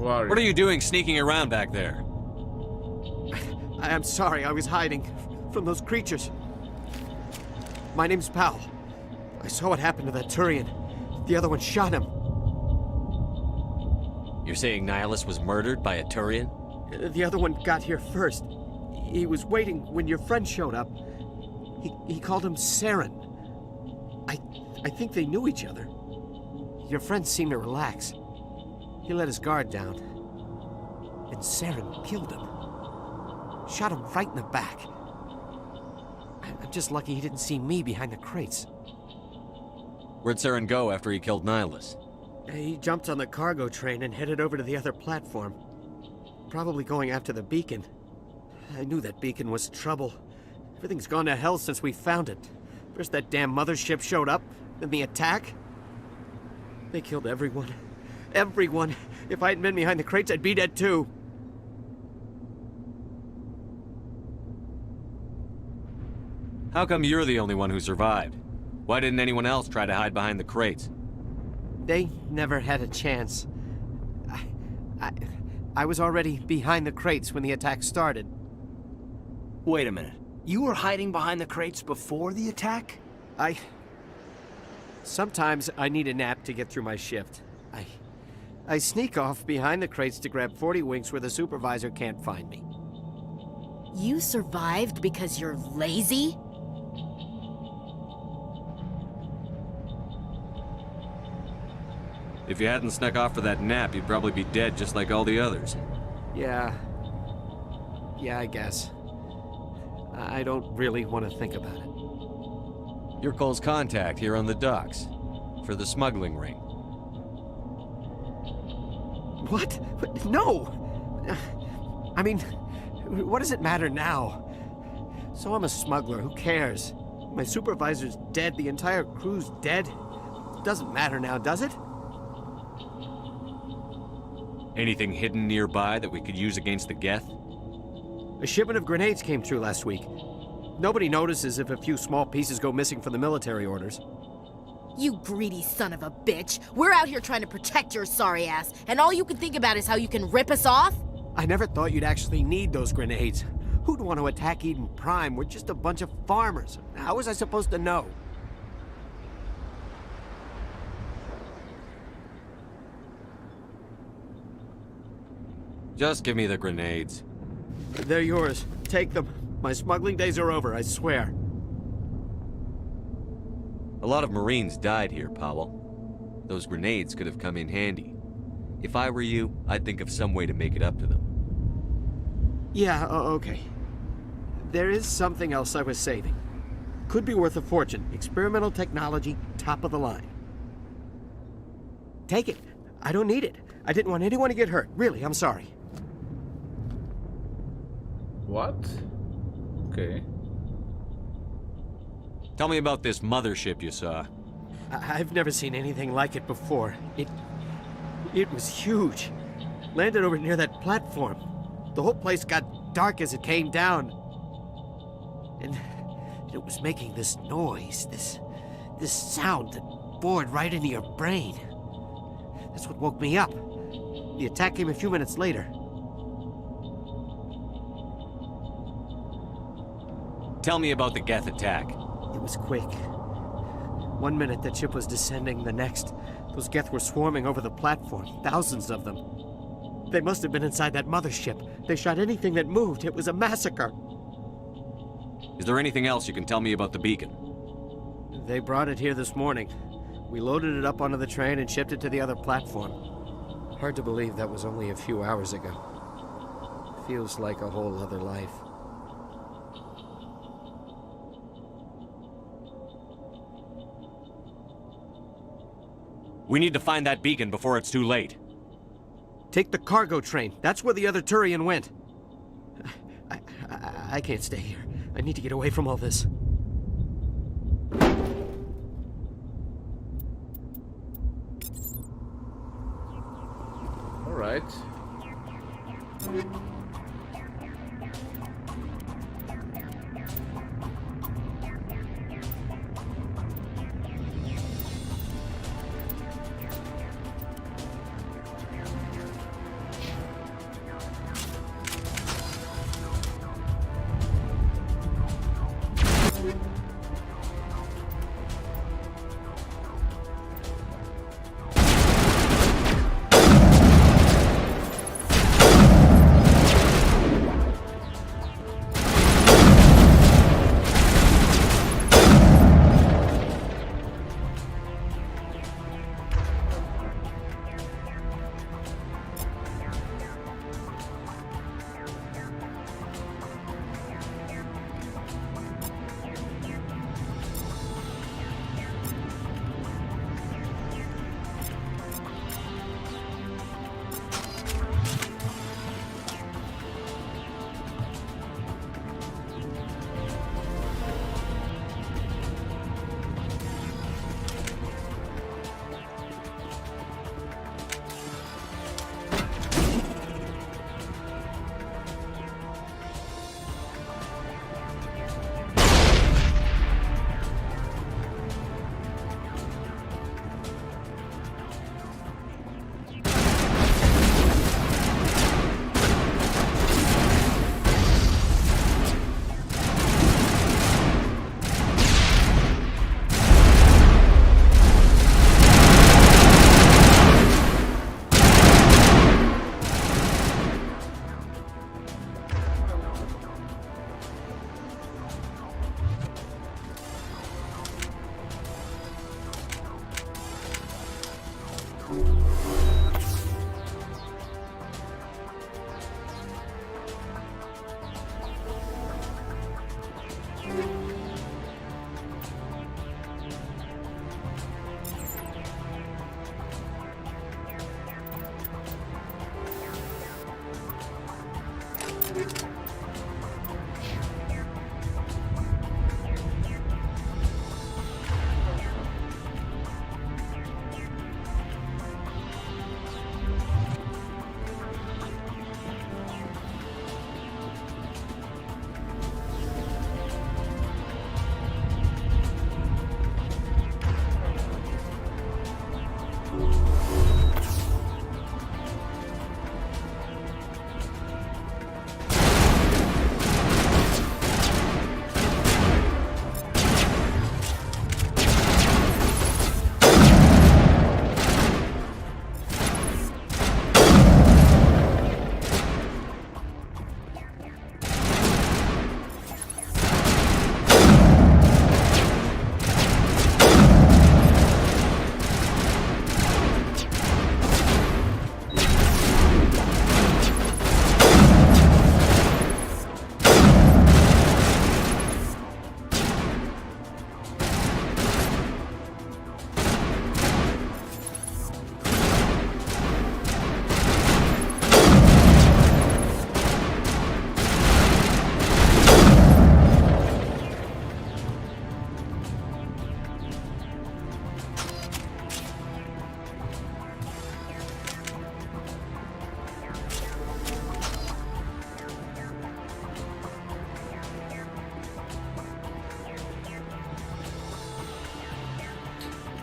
What are you doing sneaking around back there? I'm sorry, I was hiding from those creatures. My name's Powell. I saw what happened to that Turian. The other one shot him. You're saying Nihilus was murdered by a Turian? The other one got here first. He was waiting when your friend showed up. He called him Saren. I think they knew each other. Your friend seemed to relax. He let his guard down. And Saren killed him. Shot him right in the back. I'm just lucky he didn't see me behind the crates. Where'd Saren go after he killed Nihilus? He jumped on the cargo train and headed over to the other platform. Probably going after the beacon. I knew that beacon was trouble. Everything's gone to hell since we found it. First that damn mothership showed up, then the attack. They killed everyone. Everyone. If I hadn't been behind the crates, I'd be dead too. How come you're the only one who survived? Why didn't anyone else try to hide behind the crates? They never had a chance. I was already behind the crates when the attack started. Wait a minute. You were hiding behind the crates before the attack? Sometimes I need a nap to get through my shift. I sneak off behind the crates to grab 40 winks where the supervisor can't find me. You survived because you're lazy? If you hadn't snuck off for that nap, you'd probably be dead just like all the others. Yeah, I guess. I don't really want to think about it. You're Cole's contact here on the docks for the smuggling ring. What? No! I mean, what does it matter now? So I'm a smuggler, who cares? My supervisor's dead, the entire crew's dead. Doesn't matter now, does it? Anything hidden nearby that we could use against the Geth? A shipment of grenades came through last week. Nobody notices if a few small pieces go missing from the military orders. You greedy son of a bitch. We're out here trying to protect your sorry ass, and all you can think about is how you can rip us off? I never thought you'd actually need those grenades. Who'd want to attack Eden Prime? We're just a bunch of farmers. How was I supposed to know? Just give me the grenades. They're yours. Take them. My smuggling days are over, I swear. A lot of Marines died here, Powell. Those grenades could have come in handy. If I were you, I'd think of some way to make it up to them. Yeah, okay. There is something else I was saving. Could be worth a fortune. Experimental technology, top of the line. Take it. I don't need it. I didn't want anyone to get hurt. Really, I'm sorry. What? Okay. Tell me about this mothership you saw. I've never seen anything like it before. It was huge. Landed over near that platform. The whole place got dark as it came down. And it was making this noise, this sound that bored right into your brain. That's what woke me up. The attack came a few minutes later. Tell me about the Geth attack. It was quick. 1 minute that ship was descending, the next, those Geth were swarming over the platform, thousands of them. They must have been inside that mothership. They shot anything that moved. It was a massacre. Is there anything else you can tell me about the beacon? They brought it here this morning. We loaded it up onto the train and shipped it to the other platform. Hard to believe that was only a few hours ago. Feels like a whole other life. We need to find that beacon before it's too late. Take the cargo train. That's where the other Turian went. I can't stay here. I need to get away from all this. All right.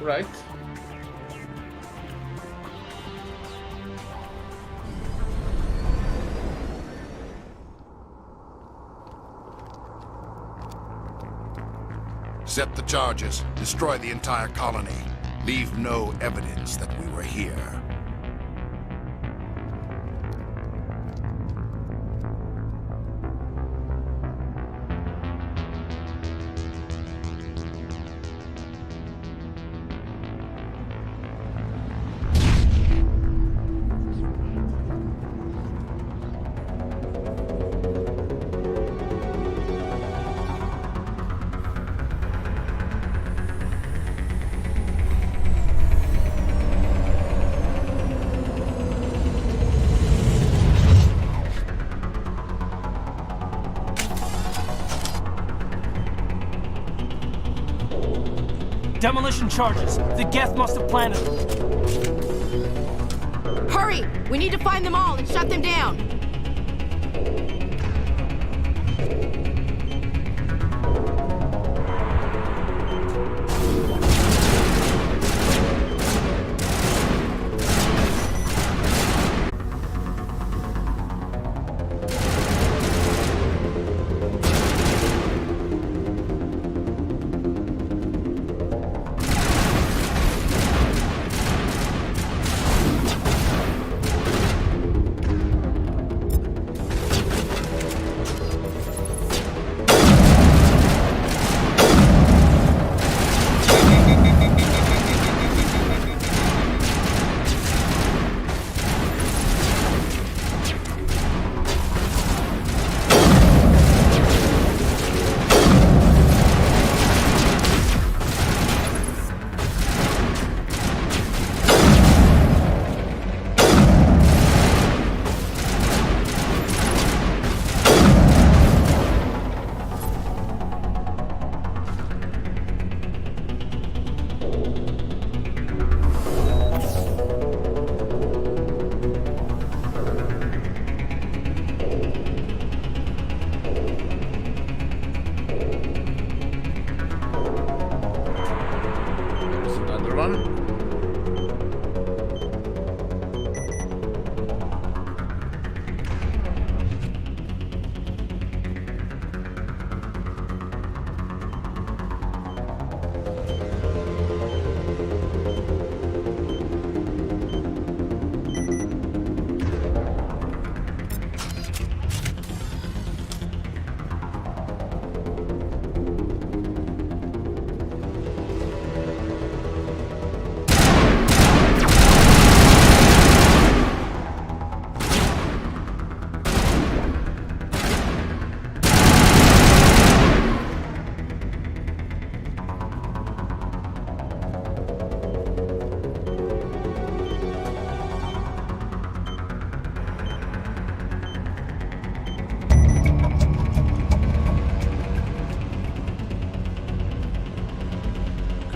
right? Set the charges. Destroy the entire colony. Leave no evidence that we were here. Demolition charges. The Geth must have planted them. Hurry! We need to find them all and shut them down.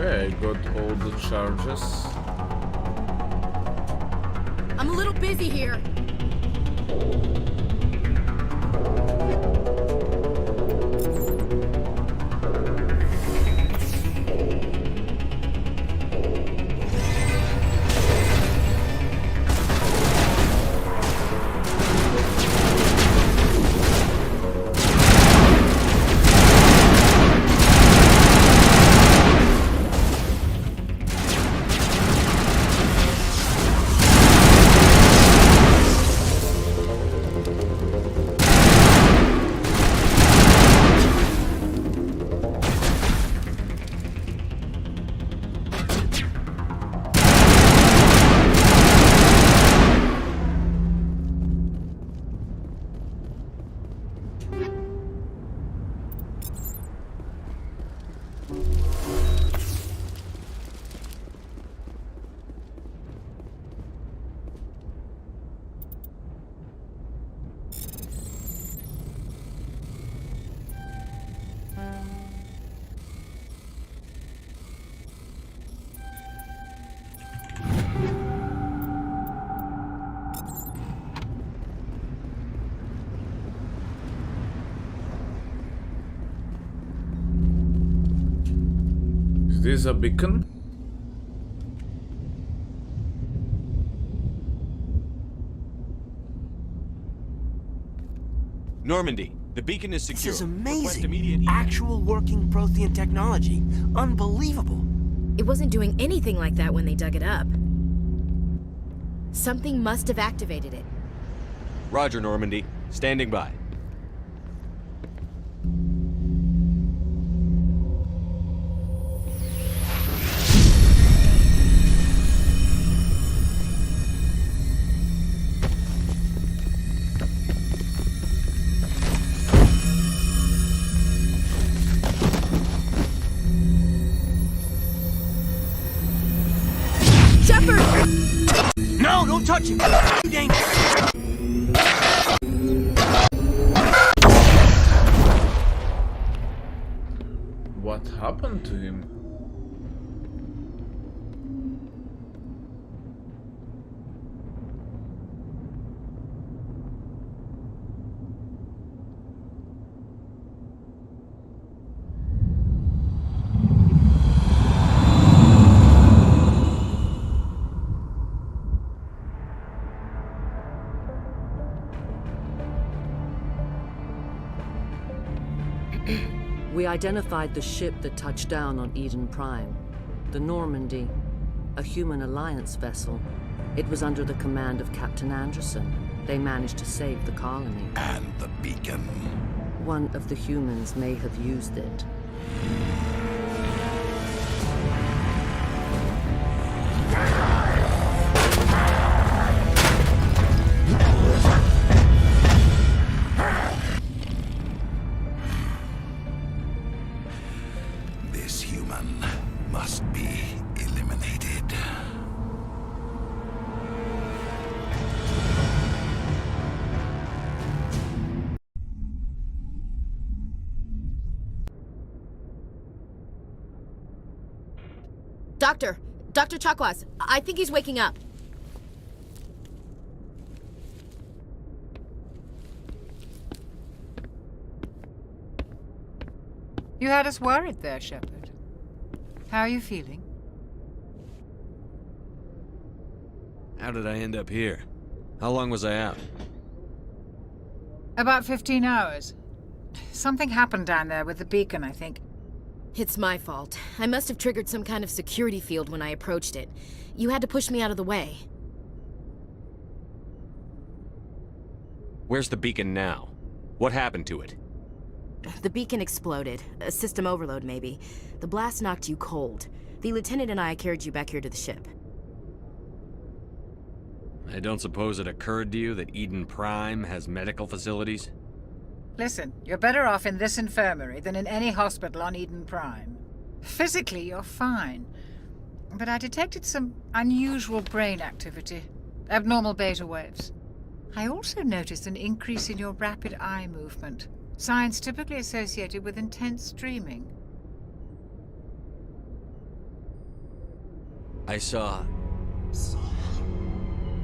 Okay, got all the charges. I'm a little busy here. Is this a beacon? Normandy, the beacon is secure. This is Request amazing. immediate- Actual working Prothean technology. Unbelievable. It wasn't doing anything like that when they dug it up. Something must have activated it. Roger, Normandy. Standing by. No, don't touch him! Too dangerous! What happened to him? We identified the ship that touched down on Eden Prime. The Normandy, a human alliance vessel. It was under the command of Captain Anderson. They managed to save the colony. And the beacon. One of the humans may have used it. This human must be eliminated. Dr. Chakwas, I think he's waking up. You had us worried there, Shepard. How are you feeling? How did I end up here? How long was I out? About 15 hours. Something happened down there with the beacon, I think. It's my fault. I must have triggered some kind of security field when I approached it. You had to push me out of the way. Where's the beacon now? What happened to it? The beacon exploded. A system overload, maybe. The blast knocked you cold. The lieutenant and I carried you back here to the ship. I don't suppose it occurred to you that Eden Prime has medical facilities? Listen, you're better off in this infirmary than in any hospital on Eden Prime. Physically, you're fine. But I detected some unusual brain activity. Abnormal beta waves. I also noticed an increase in your rapid eye movement. Signs typically associated with intense dreaming. I saw...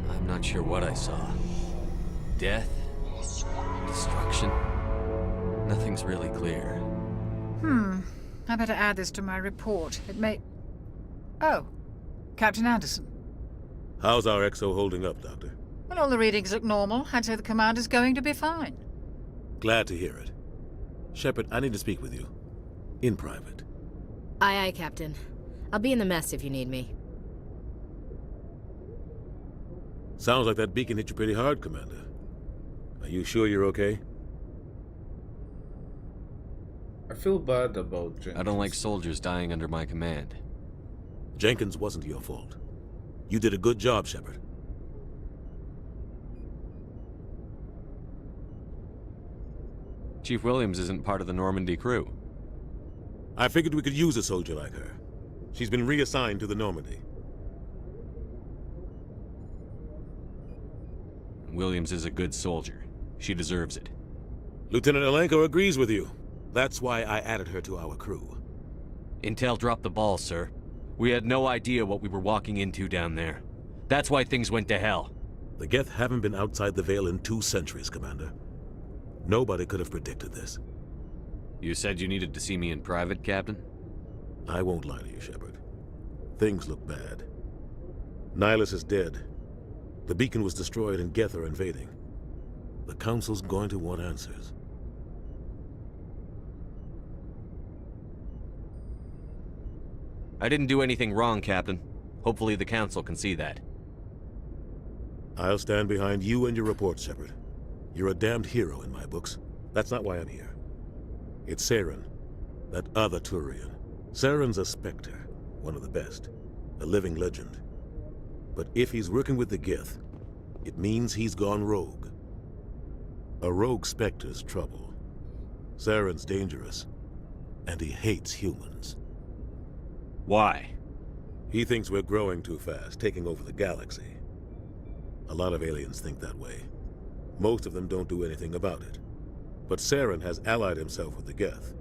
I'm not sure what I saw. Death? Destruction? Nothing's really clear. I better add this to my report. It may... Oh, Captain Anderson. How's our XO holding up, Doctor? Well, all the readings look normal. I'd say the commander's going to be fine. Glad to hear it. Shepard, I need to speak with you. In private. Aye, Captain. I'll be in the mess if you need me. Sounds like that beacon hit you pretty hard, Commander. Are you sure you're okay? I feel bad about Jenkins. I don't like soldiers dying under my command. Jenkins wasn't your fault. You did a good job, Shepard. Chief Williams isn't part of the Normandy crew. I figured we could use a soldier like her. She's been reassigned to the Normandy. Williams is a good soldier. She deserves it. Lieutenant Alenko agrees with you. That's why I added her to our crew. Intel dropped the ball, sir. We had no idea what we were walking into down there. That's why things went to hell. The Geth haven't been outside the Veil in 2 centuries, Commander. Nobody could have predicted this. You said you needed to see me in private, Captain? I won't lie to you, Shepard. Things look bad. Nihilus is dead. The beacon was destroyed and Geth are invading. The Council's going to want answers. I didn't do anything wrong, Captain. Hopefully the Council can see that. I'll stand behind you and your report, Shepard. You're a damned hero in my books. That's not why I'm here. It's Saren, that other Turian. Saren's a Spectre, one of the best, a living legend. But if he's working with the Geth, it means he's gone rogue. A rogue Spectre's trouble. Saren's dangerous, and he hates humans. Why? He thinks we're growing too fast, taking over the galaxy. A lot of aliens think that way. Most of them don't do anything about it. But Saren has allied himself with the Geth.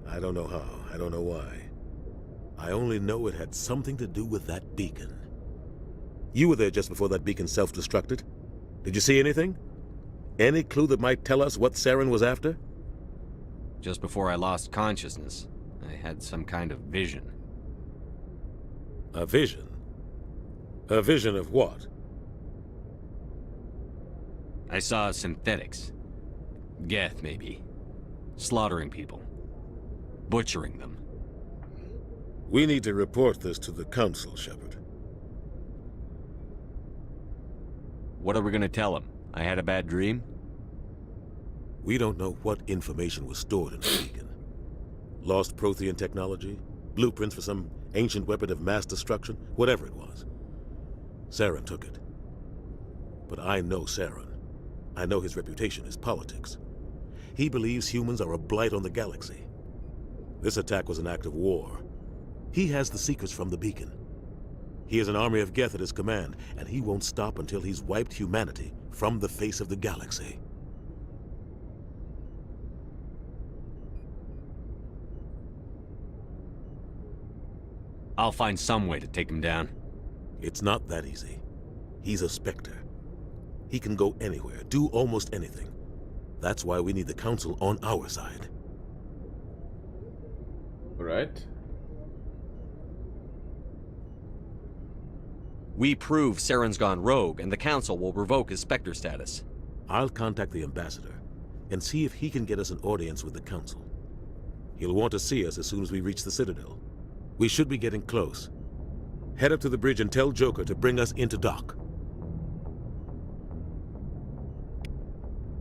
I don't know how, I don't know why. I only know it had something to do with that beacon. You were there just before that beacon self-destructed. Did you see anything? Any clue that might tell us what Saren was after? Just before I lost consciousness, I had some kind of vision. A vision? A vision of what? I saw synthetics. Geth, maybe. Slaughtering people. Butchering them. We need to report this to the Council, Shepard. What are we gonna tell them? I had a bad dream? We don't know what information was stored in the beacon. Lost Prothean technology? Blueprints for some ancient weapon of mass destruction? Whatever it was. Saren took it. But I know Saren. I know his reputation is politics. He believes humans are a blight on the galaxy. This attack was an act of war. He has the secrets from the beacon. He has an army of Geth at his command, and he won't stop until he's wiped humanity from the face of the galaxy. I'll find some way to take him down. It's not that easy. He's a Spectre. He can go anywhere, do almost anything. That's why we need the Council on our side. Right. We prove Saren's gone rogue, and the Council will revoke his Spectre status. I'll contact the Ambassador and see if he can get us an audience with the Council. He'll want to see us as soon as we reach the Citadel. We should be getting close. Head up to the bridge and tell Joker to bring us into dock.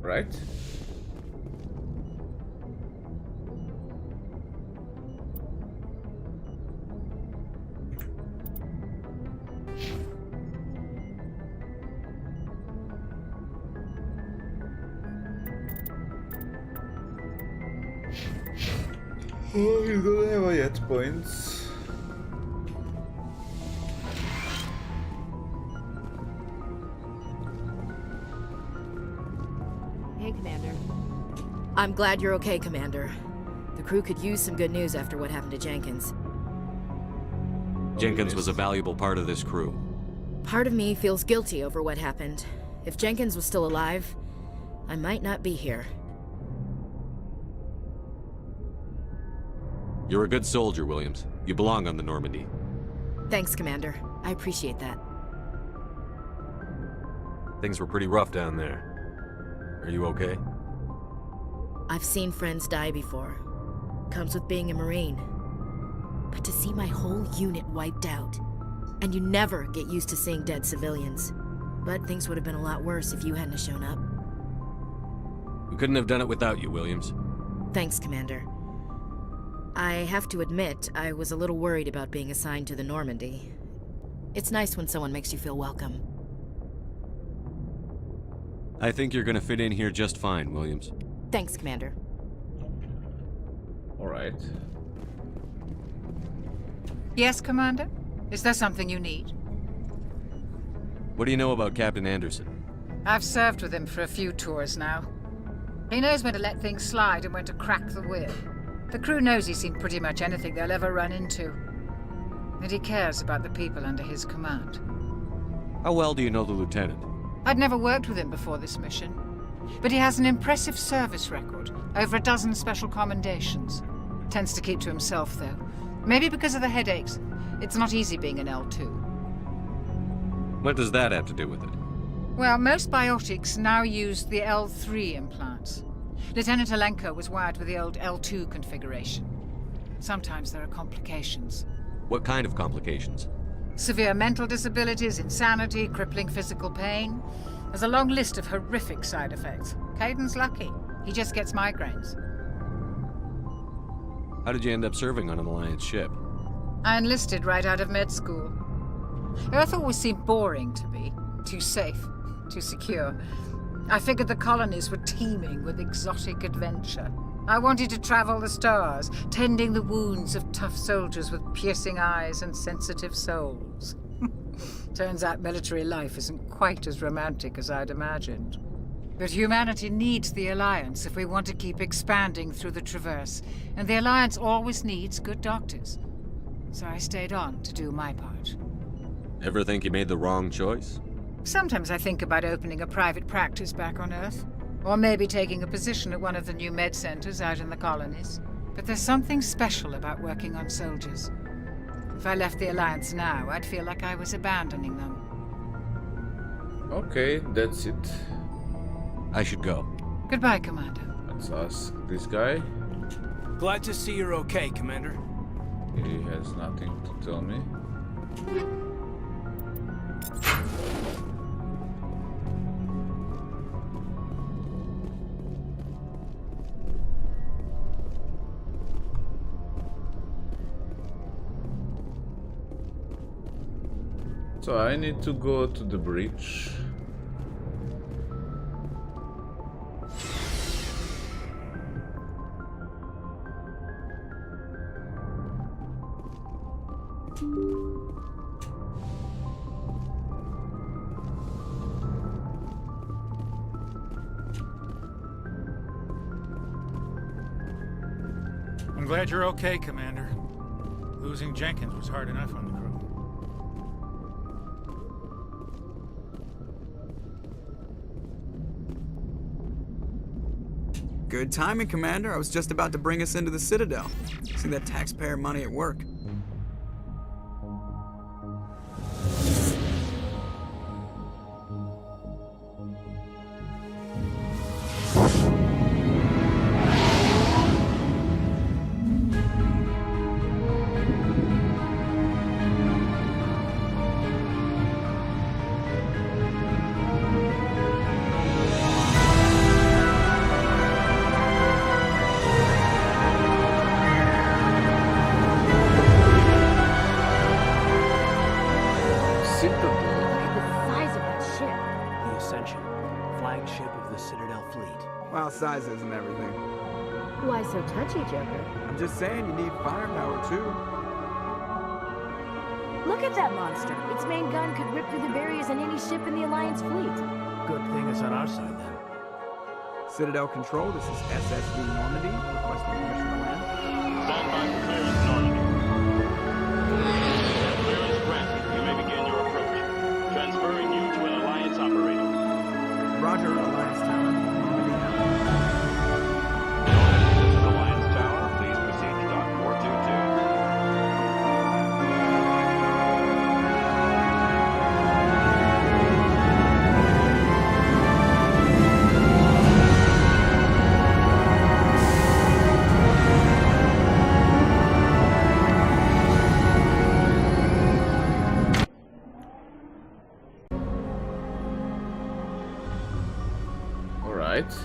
Right. Oh, you don't have yet points. Hey, Commander. I'm glad you're okay, Commander. The crew could use some good news after what happened to Jenkins. Jenkins was a valuable part of this crew. Part of me feels guilty over what happened. If Jenkins was still alive, I might not be here. You're a good soldier, Williams. You belong on the Normandy. Thanks, Commander. I appreciate that. Things were pretty rough down there. Are you okay? I've seen friends die before. Comes with being a Marine. But to see my whole unit wiped out, and you never get used to seeing dead civilians. But things would have been a lot worse if you hadn't shown up. We couldn't have done it without you, Williams. Thanks, Commander. I have to admit, I was a little worried about being assigned to the Normandy. It's nice when someone makes you feel welcome. I think you're gonna fit in here just fine, Williams. Thanks, Commander. All right. Yes, Commander? Is there something you need? What do you know about Captain Anderson? I've served with him for a few tours now. He knows when to let things slide and when to crack the whip. The crew knows he's seen pretty much anything they'll ever run into. And he cares about the people under his command. How well do you know the lieutenant? I'd never worked with him before this mission. But he has an impressive service record, over a dozen special commendations. Tends to keep to himself, though. Maybe because of the headaches. It's not easy being an L2. What does that have to do with it? Well, most biotics now use the L3 implants. Lieutenant Alenko was wired with the old L2 configuration. Sometimes there are complications. What kind of complications? Severe mental disabilities, insanity, crippling physical pain. There's a long list of horrific side effects. Caden's lucky. He just gets migraines. How did you end up serving on an Alliance ship? I enlisted right out of med school. Earth always seemed boring to me. Too safe, too secure. I figured the colonies were teeming with exotic adventure. I wanted to travel the stars, tending the wounds of tough soldiers with piercing eyes and sensitive souls. Turns out military life isn't quite as romantic as I'd imagined. But humanity needs the Alliance if we want to keep expanding through the Traverse, and the Alliance always needs good doctors. So I stayed on to do my part. Ever think you made the wrong choice? Sometimes I think about opening a private practice back on Earth. Or maybe taking a position at one of the new med centers out in the colonies. But there's something special about working on soldiers. If I left the Alliance now, I'd feel like I was abandoning them. Okay, that's it. I should go. Goodbye, Commander. Let's ask this guy. Glad to see you're okay, Commander. He has nothing to tell me. So I need to go to the bridge. I'm glad you're okay, Commander. Losing Jenkins was hard enough on the crew. Good timing, Commander. I was just about to bring us into the Citadel. See that taxpayer money at work. Size isn't everything. Why so touchy, Joker? I'm just saying you need firepower, too. Look at that monster. Its main gun could rip through the barriers in any ship in the Alliance fleet. Good thing it's on our side, then. Citadel Control, this is SSV Normandy. Requesting permission to land. Stand by for clearance, Normandy. Clearance granted. You may begin your approach. Transferring you to an Alliance operator. Roger, Alliance Tower.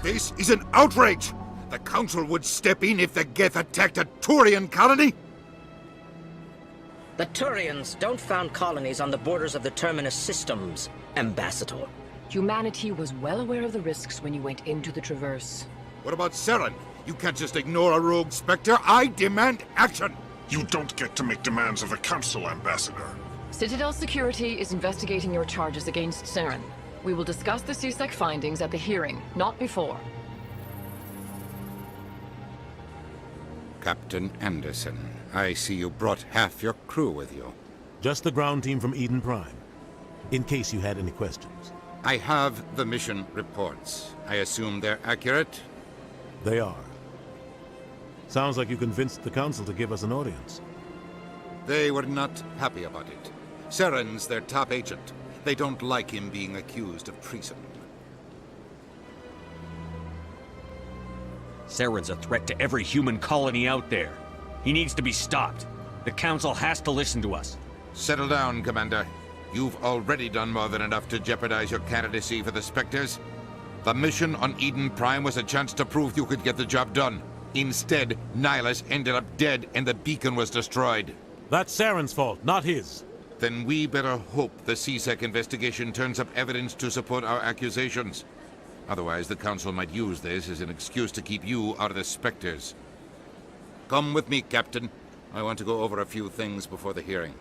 This is an outrage! The Council would step in if the Geth attacked a Turian colony? The Turians don't found colonies on the borders of the Terminus systems, Ambassador. Humanity was well aware of the risks when you went into the Traverse. What about Saren? You can't just ignore a rogue Spectre. I demand action! You don't get to make demands of the Council, Ambassador. Citadel Security is investigating your charges against Saren. We will discuss the CSEC findings at the hearing, not before. Captain Anderson, I see you brought half your crew with you. Just the ground team from Eden Prime, in case you had any questions. I have the mission reports. I assume they're accurate? They are. Sounds like you convinced the Council to give us an audience. They were not happy about it. Saren's their top agent. They don't like him being accused of treason. Saren's a threat to every human colony out there. He needs to be stopped. The Council has to listen to us. Settle down, Commander. You've already done more than enough to jeopardize your candidacy for the Spectres. The mission on Eden Prime was a chance to prove you could get the job done. Instead, Nihilus ended up dead and the beacon was destroyed. That's Saren's fault, not his. Then we better hope the CSEC investigation turns up evidence to support our accusations. Otherwise, the Council might use this as an excuse to keep you out of the Spectres. Come with me, Captain. I want to go over a few things before the hearing.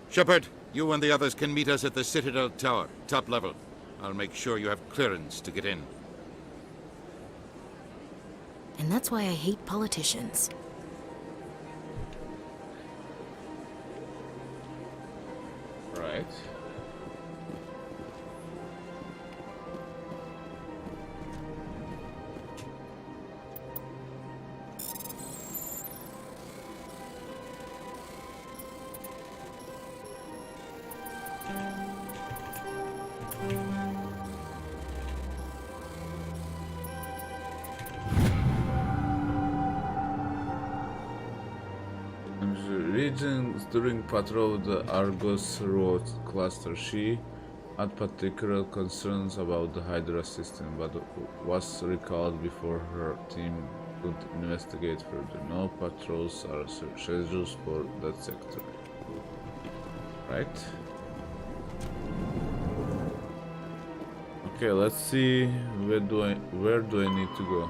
Shepard, you and the others can meet us at the Citadel Tower, top level. I'll make sure you have clearance to get in. And that's why I hate politicians. Right. Regions during patrol of the Argos Road cluster, she had particular concerns about the Hydra system, but was recalled before her team could investigate further. No patrols are scheduled for that sector. Right? Okay, let's see where do I need to go?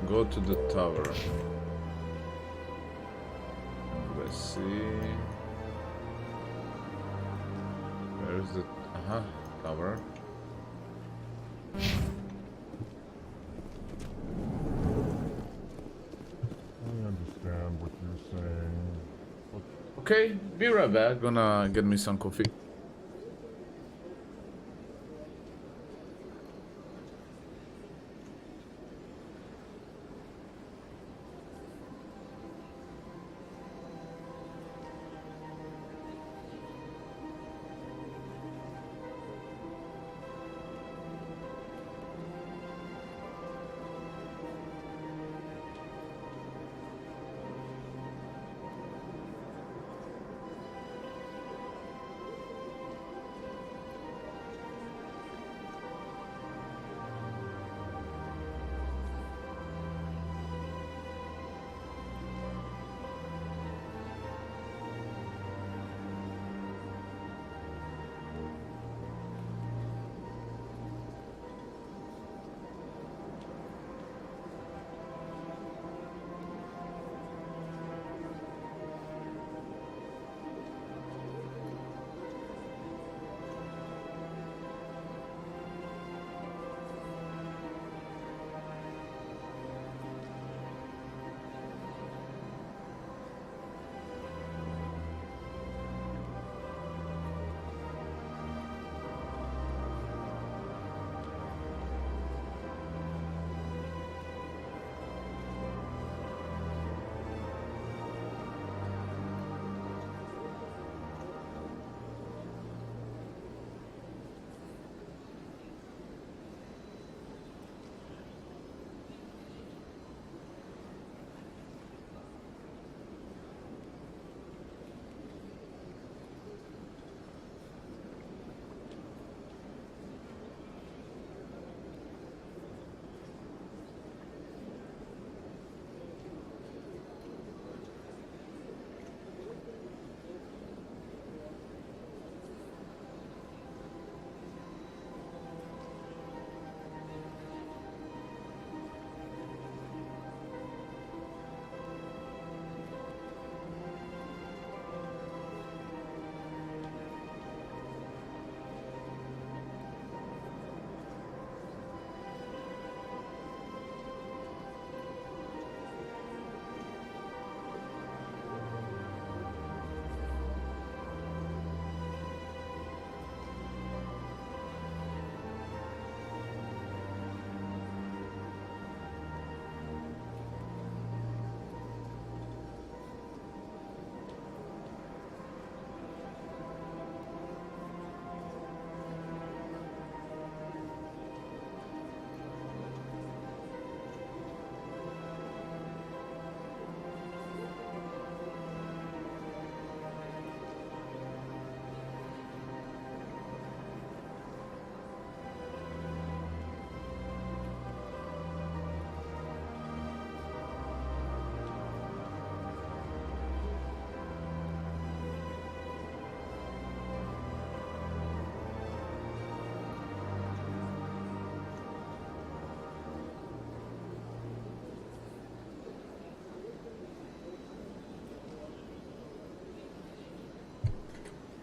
Go to the tower. Let's see. Where's the tower? I understand what you're saying. Okay, be right back. Gonna get me some coffee.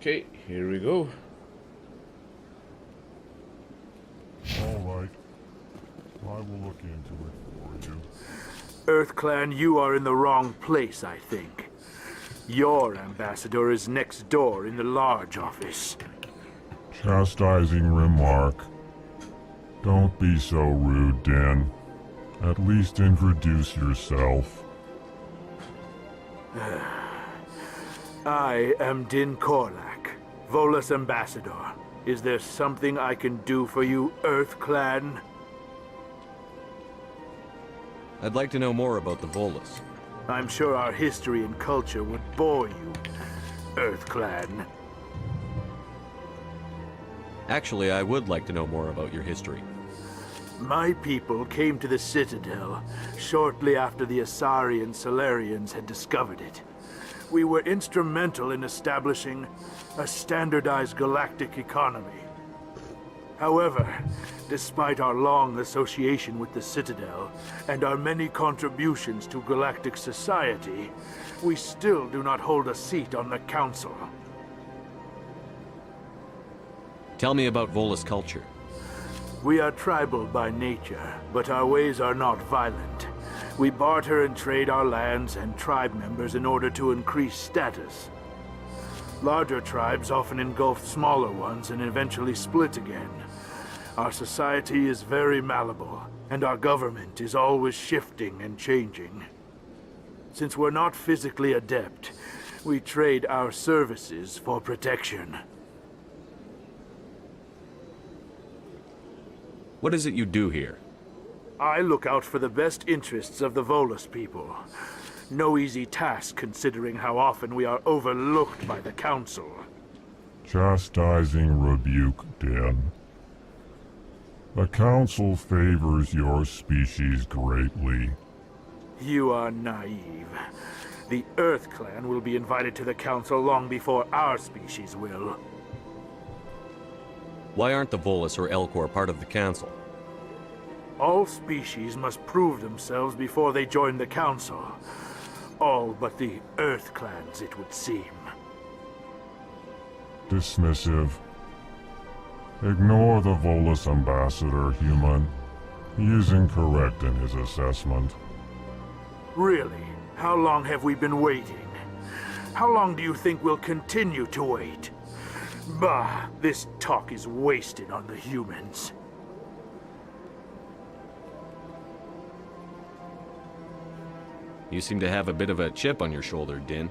Okay, here we go. All right. I will look into it for you. EarthClan, you are in the wrong place, I think. Your ambassador is next door in the large office. Chastising remark. Don't be so rude, Din. At least introduce yourself. I am Din Korlak, Volus ambassador. Is there something I can do for you, EarthClan? I'd like to know more about the Volus. I'm sure our history and culture would bore you, EarthClan. Actually, I would like to know more about your history. My people came to the Citadel shortly after the Asari and Salarians had discovered it. We were instrumental in establishing a standardized galactic economy. However, despite our long association with the Citadel and our many contributions to galactic society, we still do not hold a seat on the Council. Tell me about Volus culture. We are tribal by nature, but our ways are not violent. We barter and trade our lands and tribe members in order to increase status. Larger tribes often engulf smaller ones and eventually split again. Our society is very malleable, and our government is always shifting and changing. Since we're not physically adept, we trade our services for protection. What is it you do here? I look out for the best interests of the Volus people. No easy task considering how often we are overlooked by the Council. Chastising rebuke, Din. The Council favors your species greatly. You are naive. The EarthClan will be invited to the Council long before our species will. Why aren't the Volus or Elcor part of the Council? All species must prove themselves before they join the Council. All but the EarthClans, it would seem. Dismissive. Ignore the Volus ambassador, human. He is incorrect in his assessment. Really? How long have we been waiting? How long do you think we'll continue to wait? Bah, this talk is wasted on the humans. You seem to have a bit of a chip on your shoulder, Din.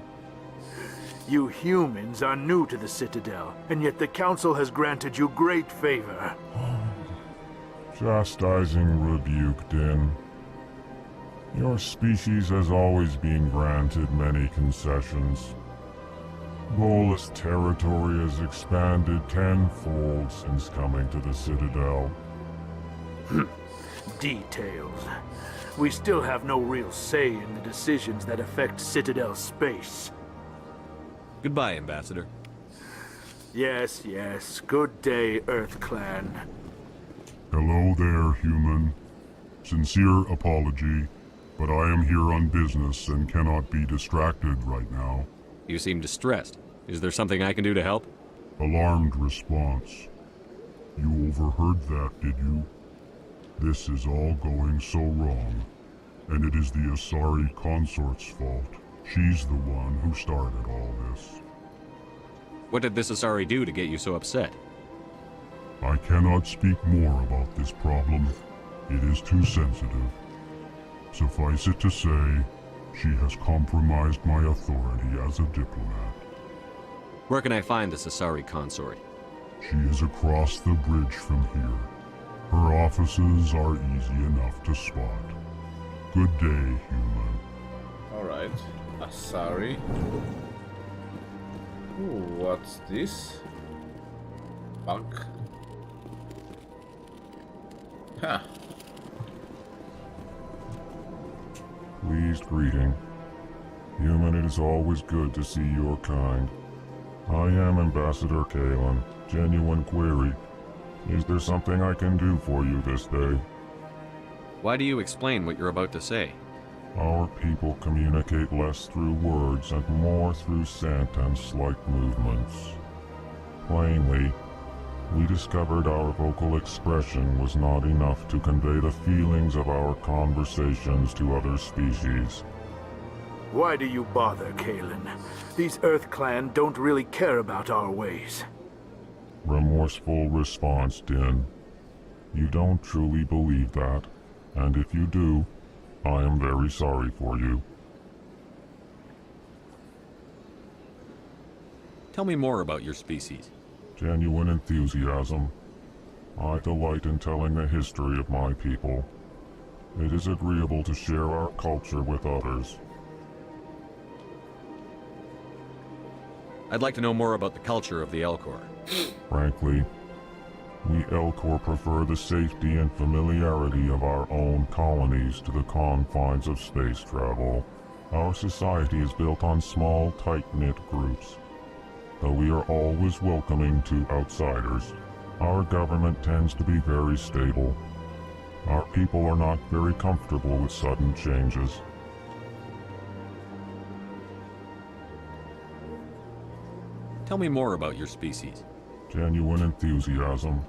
You humans are new to the Citadel, and yet the Council has granted you great favor. Chastising rebuke, Din. Your species has always been granted many concessions. Volus territory has expanded tenfold since coming to the Citadel. Details. We still have no real say in the decisions that affect Citadel space. Goodbye, Ambassador. Yes, yes. Good day, EarthClan. Hello there, human. Sincere apology, but I am here on business and cannot be distracted right now. You seem distressed. Is there something I can do to help? Alarmed response. You overheard that, did you? This is all going so wrong, and it is the Asari consort's fault. She's the one who started all this. What did this Asari do to get you so upset? I cannot speak more about this problem. It is too sensitive. Suffice it to say, she has compromised my authority as a diplomat. Where can I find this Asari consort? She is across the bridge from here. Her offices are easy enough to spot. Good day, human. Alright, Asari. Ooh, what's this? Bunk. Huh. Pleased greeting. Human, it is always good to see your kind. I am Ambassador Kalen. Genuine query. Is there something I can do for you this day? Why do you explain what you're about to say? Our people communicate less through words and more through scent and slight movements. Plainly, we discovered our vocal expression was not enough to convey the feelings of our conversations to other species. Why do you bother, Kalen? These Earth Clan don't really care about our ways. Remorseful response, Din. You don't truly believe that, and if you do, I am very sorry for you. Tell me more about your species. Genuine enthusiasm. I delight in telling the history of my people. It is agreeable to share our culture with others. I'd like to know more about the culture of the Elcor. Frankly, we Elcor prefer the safety and familiarity of our own colonies to the confines of space travel. Our society is built on small, tight-knit groups. Though we are always welcoming to outsiders, our government tends to be very stable. Our people are not very comfortable with sudden changes. Tell me more about your species. Genuine enthusiasm.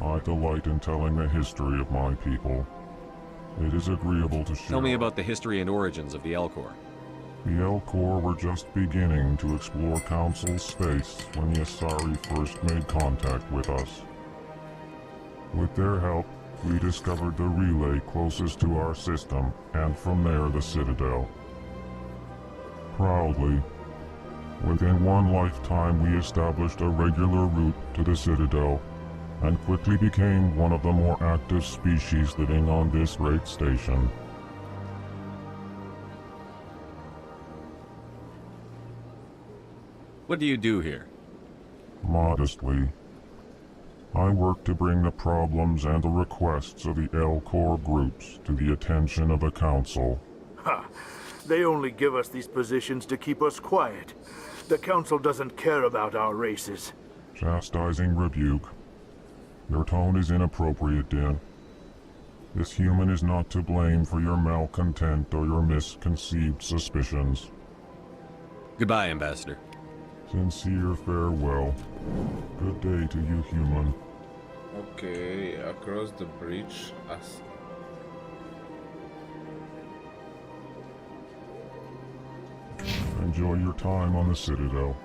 I delight in telling the history of my people. It is agreeable to share. Tell me about the history and origins of the Elcor. The Elcor were just beginning to explore Council space when the Asari first made contact with us. With their help, we discovered the relay closest to our system, and from there the Citadel. Proudly, within one lifetime we established a regular route to the Citadel, and quickly became one of the more active species living on this great station. What do you do here? Modestly, I work to bring the problems and the requests of the Elcor groups to the attention of the Council. Ha! They only give us these positions to keep us quiet. The Council doesn't care about our races. Chastising rebuke. Your tone is inappropriate, Din. This human is not to blame for your malcontent or your misconceived suspicions. Goodbye, Ambassador. Sincere farewell. Good day to you, human. Okay, across the bridge. Enjoy your time on the Citadel.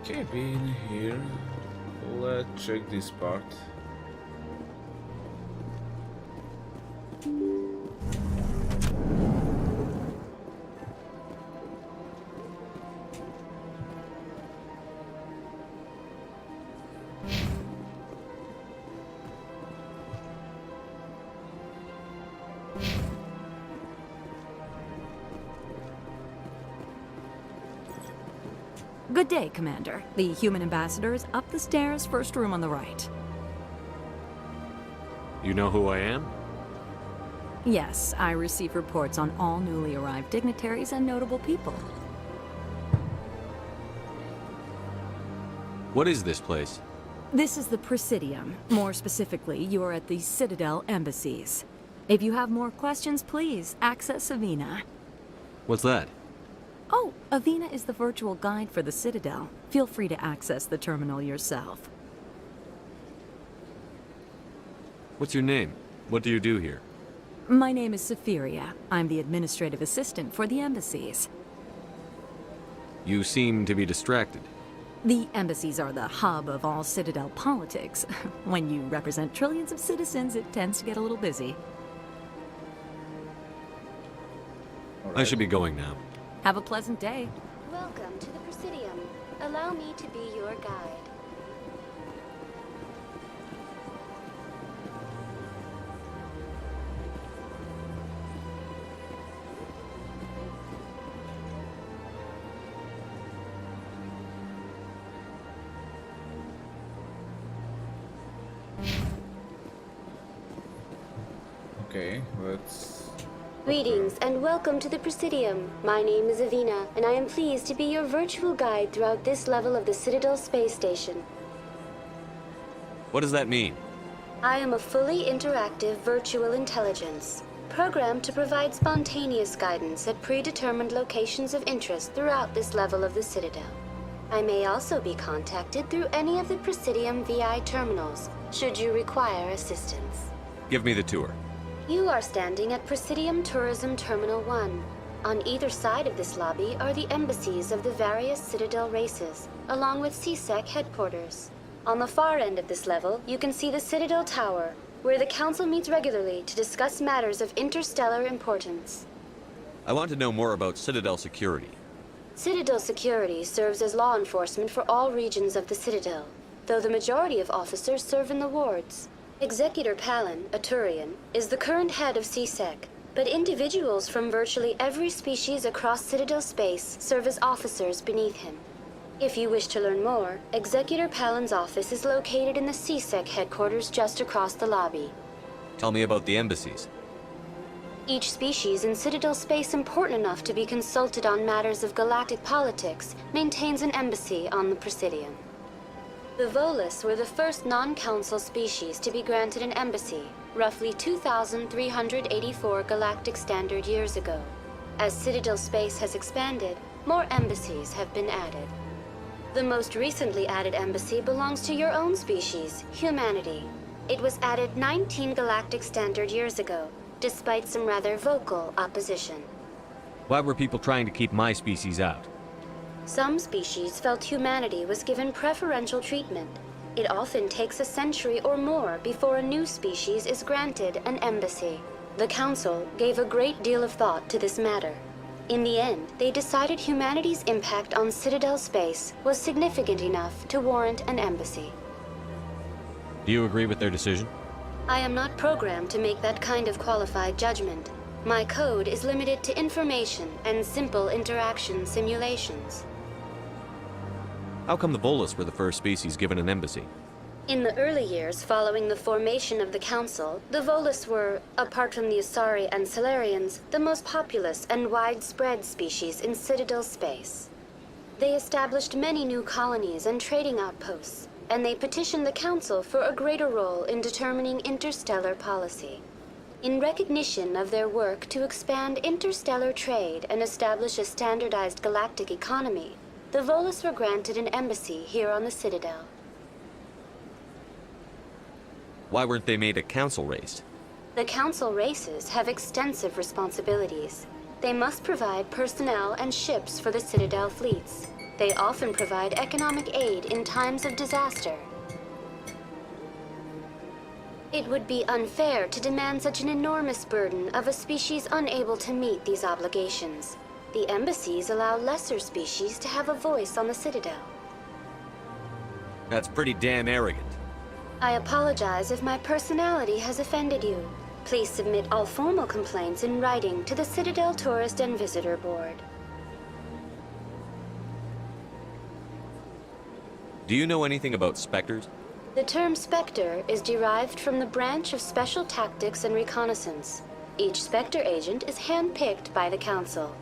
Okay, being here, let's check this part. Good day, Commander. The human ambassador is up the stairs, first room on the right. You know who I am? Yes, I receive reports on all newly arrived dignitaries and notable people. What is this place? This is the Presidium. More specifically, you are at the Citadel embassies. If you have more questions, please access Avina. What's that? Oh, Avina is the virtual guide for the Citadel. Feel free to access the terminal yourself. What's your name? What do you do here? My name is Safiria. I'm the administrative assistant for the embassies. You seem to be distracted. The embassies are the hub of all Citadel politics. When you represent trillions of citizens, it tends to get a little busy. I should be going now. Have a pleasant day. Welcome to the Presidium. Allow me to be your guide. Okay, let's... Greetings and welcome to the Presidium. My name is Avina, and I am pleased to be your virtual guide throughout this level of the Citadel space station. What does that mean? I am a fully interactive virtual intelligence, programmed to provide spontaneous guidance at predetermined locations of interest throughout this level of the Citadel. I may also be contacted through any of the Presidium VI terminals, should you require assistance. Give me the tour. You are standing at Presidium Tourism Terminal 1. On either side of this lobby are the embassies of the various Citadel races, along with CSEC headquarters. On the far end of this level, you can see the Citadel Tower, where the Council meets regularly to discuss matters of interstellar importance. I want to know more about Citadel security. Citadel security serves as law enforcement for all regions of the Citadel, though the majority of officers serve in the wards. Executor Palin, a Turian, is the current head of CSEC, but individuals from virtually every species across Citadel space serve as officers beneath him. If you wish to learn more, Executor Palin's office is located in the CSEC headquarters just across the lobby. Tell me about the embassies. Each species in Citadel space important enough to be consulted on matters of galactic politics maintains an embassy on the Presidium. The Volus were the first non-council species to be granted an embassy, roughly 2,384 galactic standard years ago. As Citadel space has expanded, more embassies have been added. The most recently added embassy belongs to your own species, humanity. It was added 19 galactic standard years ago, despite some rather vocal opposition. Why were people trying to keep my species out? Some species felt humanity was given preferential treatment. It often takes a century or more before a new species is granted an embassy. The Council gave a great deal of thought to this matter. In the end, they decided humanity's impact on Citadel space was significant enough to warrant an embassy. Do you agree with their decision? I am not programmed to make that kind of qualified judgment. My code is limited to information and simple interaction simulations. How come the Volus were the first species given an embassy? In the early years following the formation of the Council, the Volus were, apart from the Asari and Solarians, the most populous and widespread species in Citadel space. They established many new colonies and trading outposts, and they petitioned the Council for a greater role in determining interstellar policy. In recognition of their work to expand interstellar trade and establish a standardized galactic economy, the Volus were granted an embassy here on the Citadel. Why weren't they made a council race? The Council races have extensive responsibilities. They must provide personnel and ships for the Citadel fleets. They often provide economic aid in times of disaster. It would be unfair to demand such an enormous burden of a species unable to meet these obligations. The embassies allow lesser species to have a voice on the Citadel. That's pretty damn arrogant. I apologize if my personality has offended you. Please submit all formal complaints in writing to the Citadel Tourist and Visitor Board. Do you know anything about Spectres? The term Spectre is derived from the branch of Special Tactics and Reconnaissance. Each Spectre agent is handpicked by the Council.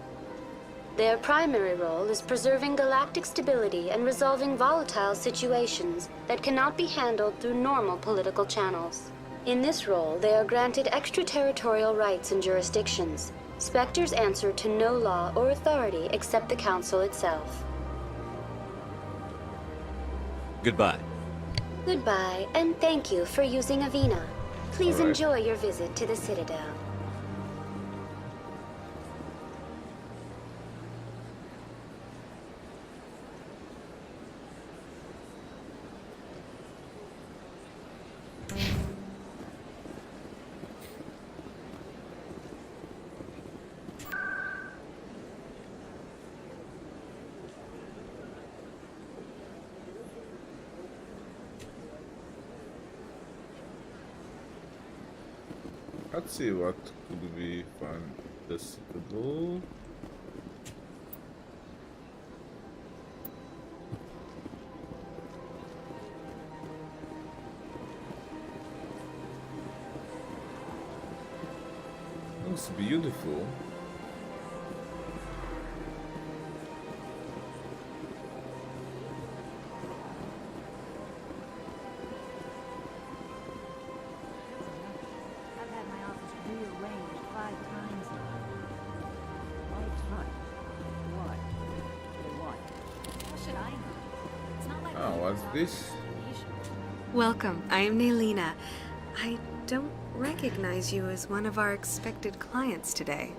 Their primary role is preserving galactic stability and resolving volatile situations that cannot be handled through normal political channels. In this role, they are granted extraterritorial rights and jurisdictions. Spectres answer to no law or authority except the Council itself. Goodbye. Goodbye, and thank you for using Avina. Please All right. enjoy your visit to the Citadel. Let's see what could we find this to do. Looks beautiful. this? Welcome. I am Naylina. I don't recognize you as one of our expected clients today.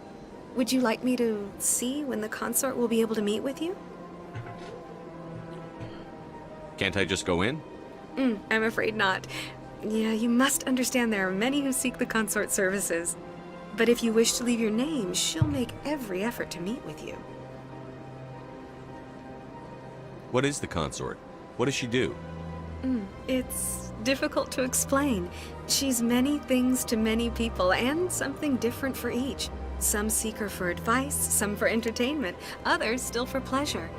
Would you like me to see when the consort will be able to meet with you? Can't I just go in? I'm afraid not. Yeah, you must understand there are many who seek the consort services. But if you wish to leave your name, she'll make every effort to meet with you. What is the consort? What does she do? It's difficult to explain. She's many things to many people, and something different for each. Some seek her for advice, some for entertainment, others still for pleasure.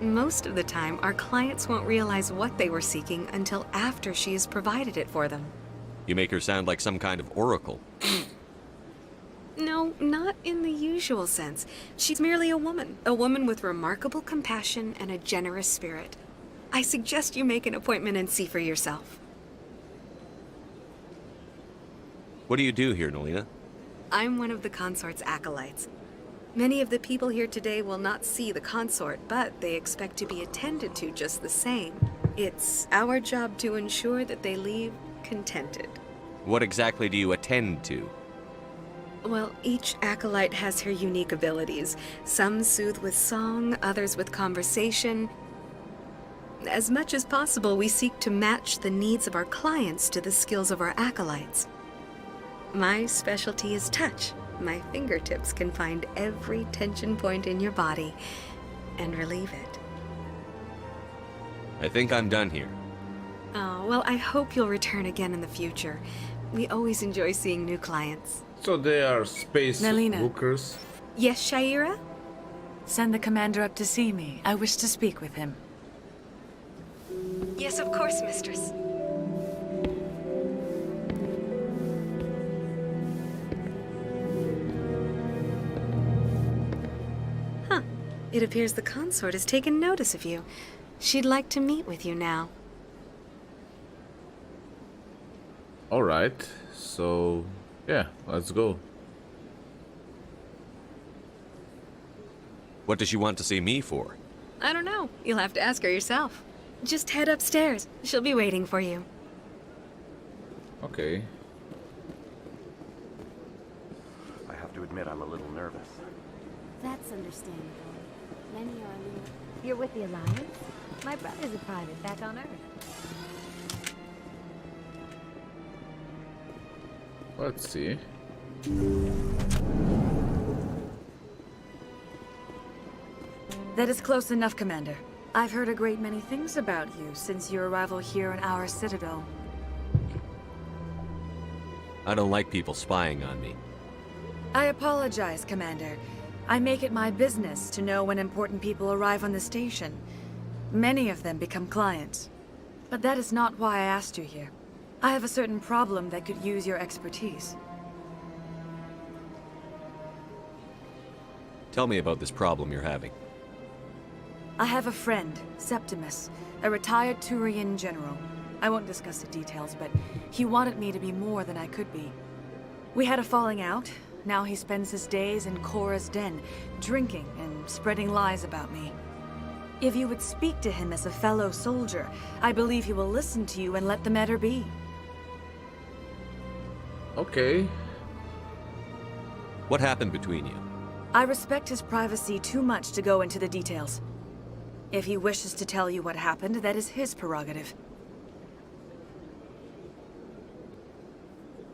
Most of the time, our clients won't realize what they were seeking until after she has provided it for them. You make her sound like some kind of oracle. No, not in the usual sense. She's merely a woman with remarkable compassion and a generous spirit. I suggest you make an appointment and see for yourself. What do you do here, Naylina? I'm one of the consort's acolytes. Many of the people here today will not see the consort, but they expect to be attended to just the same. It's our job to ensure that they leave contented. What exactly do you attend to? Well, each acolyte has her unique abilities. Some soothe with song, others with conversation. As much as possible, we seek to match the needs of our clients to the skills of our acolytes. My specialty is touch. My fingertips can find every tension point in your body and relieve it. I think I'm done here. Oh, well, I hope you'll return again in the future. We always enjoy seeing new clients. So they are space Naylina. hookers. Yes, Shaira? Send the commander up to see me. I wish to speak with him. Yes, of course, mistress. It appears the consort has taken notice of you. She'd like to meet with you now. Alright, so yeah, let's go. What does she want to see me for? I don't know. You'll have to ask her yourself. Just head upstairs. She'll be waiting for you. Okay. I have to admit I'm a little nervous. That's understandable. Many are leaving. You're with the Alliance? My brother's a private back on Earth. Let's see. That is close enough, Commander. I've heard a great many things about you since your arrival here in our citadel. I don't like people spying on me. I apologize, Commander. I make it my business to know when important people arrive on the station. Many of them become clients. But that is not why I asked you here. I have a certain problem that could use your expertise. Tell me about this problem you're having. I have a friend, Septimus, a retired Turian general. I won't discuss the details, but he wanted me to be more than I could be. We had a falling out. Now he spends his days in Korra's den, drinking and spreading lies about me. If you would speak to him as a fellow soldier, I believe he will listen to you and let the matter be. Okay. What happened between you? I respect his privacy too much to go into the details. If he wishes to tell you what happened, that is his prerogative.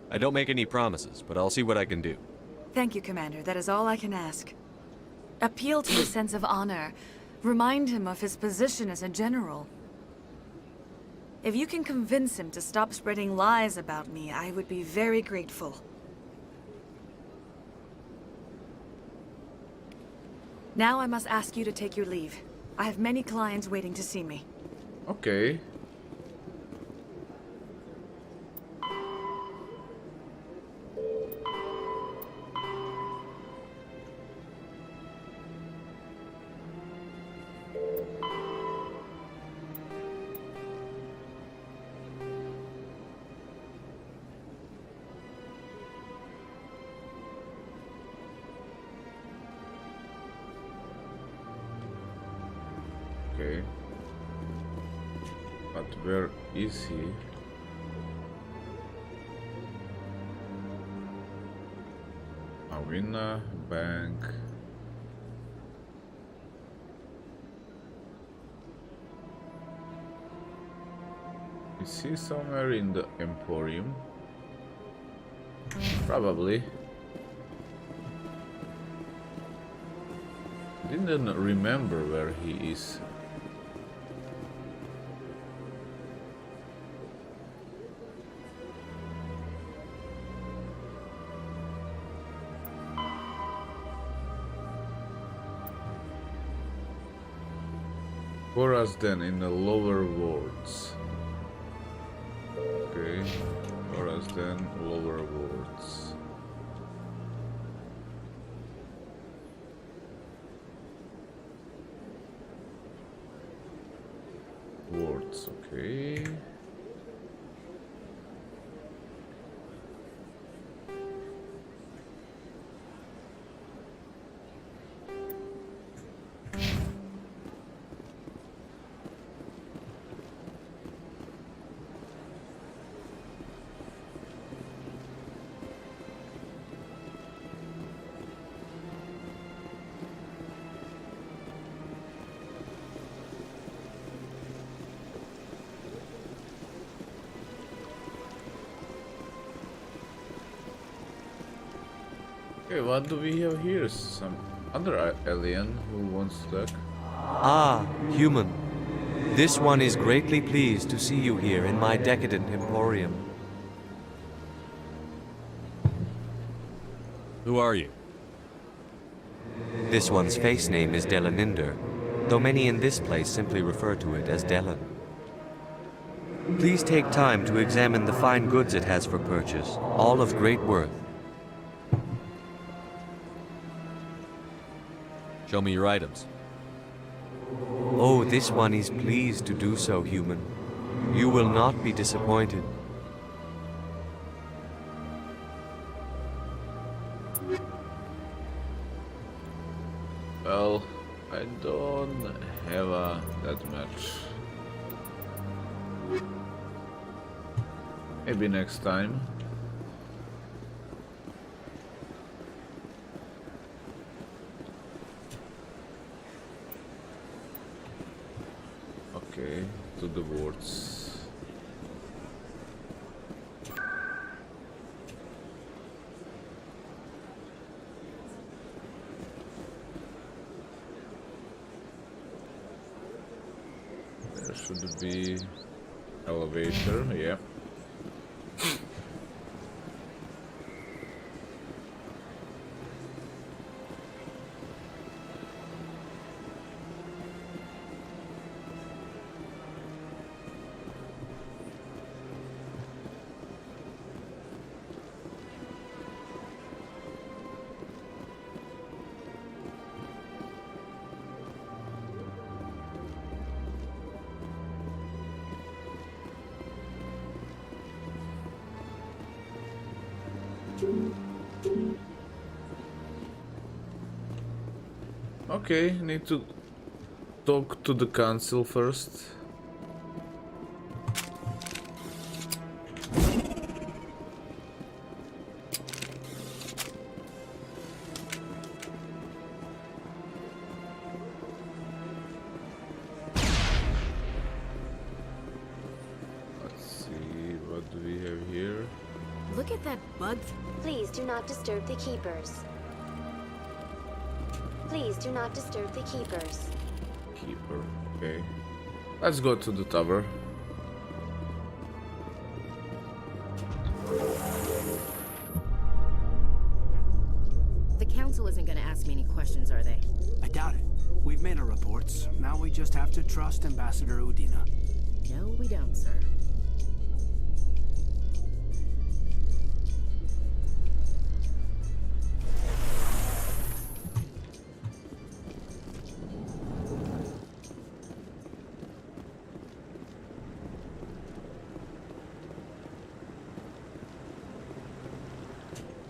I don't make any promises, but I'll see what I can do. Thank you, Commander. That is all I can ask. Appeal to his sense of honor. Remind him of his position as a general. If you can convince him to stop spreading lies about me, I would be very grateful. Now I must ask you to take your leave. I have many clients waiting to see me. Okay. Okay. Where is he? Arena Bank. Is he somewhere in the Emporium? Probably. Didn't remember where he is. Whereas then in the lower wards. Okay, whereas then lower wards. Wards, okay. Okay, what do we have here? Some other alien who wants to talk? Ah, human. This one is greatly pleased to see you here in my decadent emporium. Who are you? This one's face name is Delaninder, though many in this place simply refer to it as Delan. Please take time to examine the fine goods it has for purchase, all of great worth. Show me your items. Oh, this one is pleased to do so, human. You will not be disappointed. Well, I don't have that much. Maybe next time. Okay, to the wards. There should be elevator, yeah. Okay, need to talk to the council first. Let's see, what do we have here? Look at that bug. Please do not disturb the keepers. Please do not disturb the keepers. Keeper, okay. Let's go to the tower. The council isn't gonna ask me any questions, are they? I doubt it. We've made our reports. Now we just have to trust Ambassador Udina. No, we don't, sir.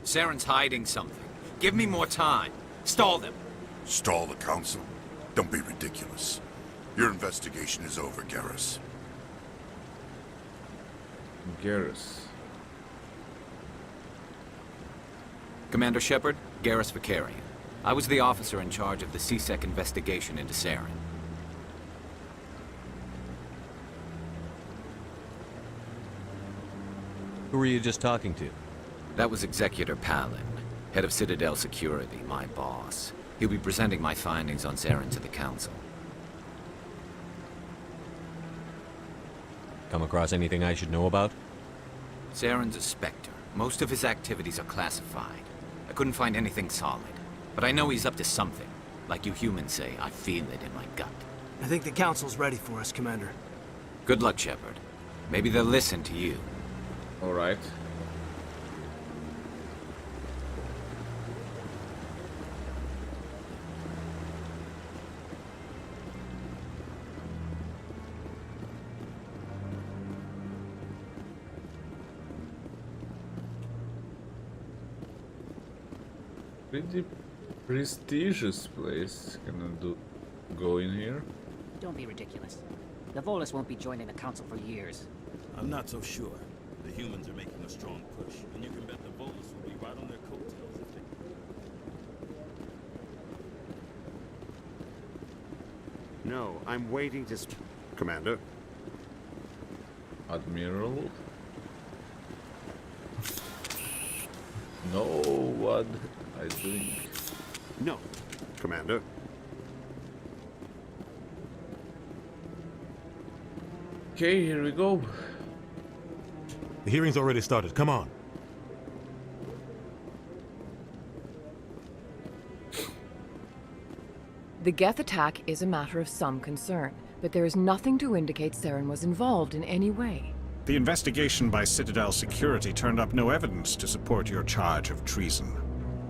Saren's hiding something. Give me more time. Stall them. Stall the council? Don't be ridiculous. Your investigation is over, Garrus. Garrus. Commander Shepard, Garrus Vakarian. I was the officer in charge of the CSEC investigation into Saren. Who were you just talking to? That was Executor Palin, head of Citadel Security, my boss. He'll be presenting my findings on Saren to the Council. Come across anything I should know about? Saren's a Spectre. Most of his activities are classified. I couldn't find anything solid. But I know he's up to something. Like you humans say, I feel it in my gut. I think the Council's ready for us, Commander. Good luck, Shepard. Maybe they'll listen to you. Alright. Pretty prestigious place. Can I go in here? Don't be ridiculous. The Volus won't be joining the Council for years. I'm not so sure. The humans are making a strong push, and you can bet the Volus will be right on their coattails if they... No, I'm waiting to... Commander? Admiral? No, what I think. No, Commander. Okay, here we go. The hearing's already started. Come on. The Geth attack is a matter of some concern, but there is nothing to indicate Saren was involved in any way. The investigation by Citadel Security turned up no evidence to support your charge of treason.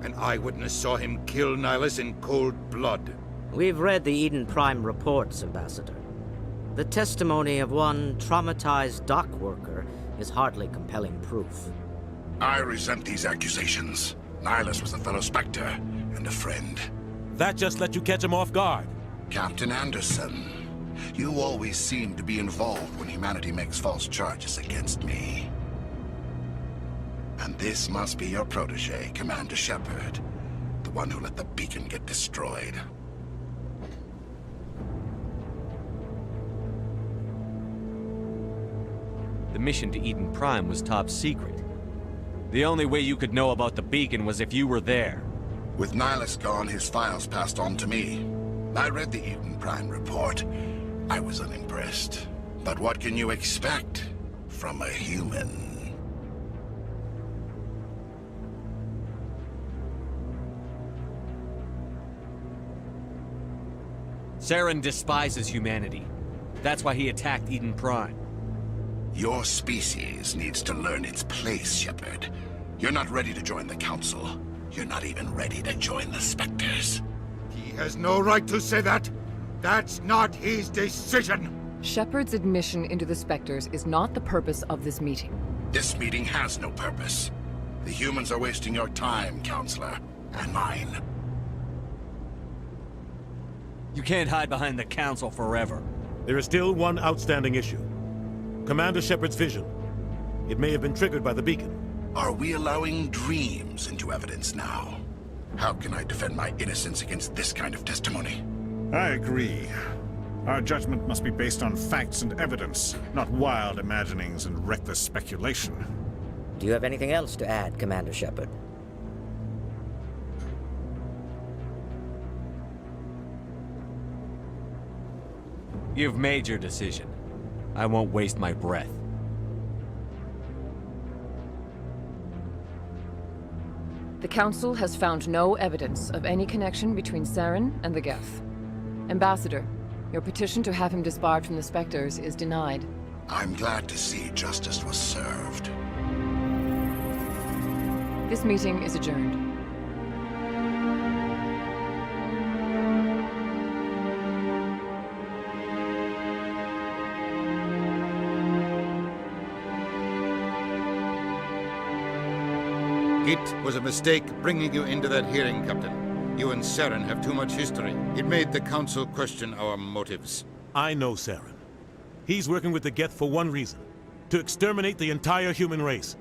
An eyewitness saw him kill Nihilus in cold blood. We've read the Eden Prime reports, Ambassador. The testimony of one traumatized dock worker is hardly compelling proof. I resent these accusations. Nihilus was a fellow Spectre and a friend. That just let you catch him off guard. Captain Anderson, you always seem to be involved when humanity makes false charges against me. And this must be your protege, Commander Shepard, the one who let the beacon get destroyed. The mission to Eden Prime was top secret. The only way you could know about the beacon was if you were there. With Nihilus gone, his files passed on to me. I read the Eden Prime report. I was unimpressed. But what can you expect from a human? Saren despises humanity. That's why he attacked Eden Prime. Your species needs to learn its place, Shepard. You're not ready to join the Council. You're not even ready to join the Spectres. He has no right to say that. That's not his decision. Shepard's admission into the Spectres is not the purpose of this meeting. This meeting has no purpose. The humans are wasting your time, Counselor, and mine. You can't hide behind the Council forever. There is still one outstanding issue. Commander Shepard's vision. It may have been triggered by the beacon. Are we allowing dreams into evidence now? How can I defend my innocence against this kind of testimony? I agree. Our judgment must be based on facts and evidence, not wild imaginings and reckless speculation. Do you have anything else to add, Commander Shepard? You've made your decision. I won't waste my breath. The Council has found no evidence of any connection between Saren and the Geth. Ambassador, your petition to have him disbarred from the Spectres is denied. I'm glad to see justice was served. This meeting is adjourned. It was a mistake bringing you into that hearing, Captain. You and Saren have too much history. It made the Council question our motives. I know Saren. He's working with the Geth for one reason. to exterminate the entire human race.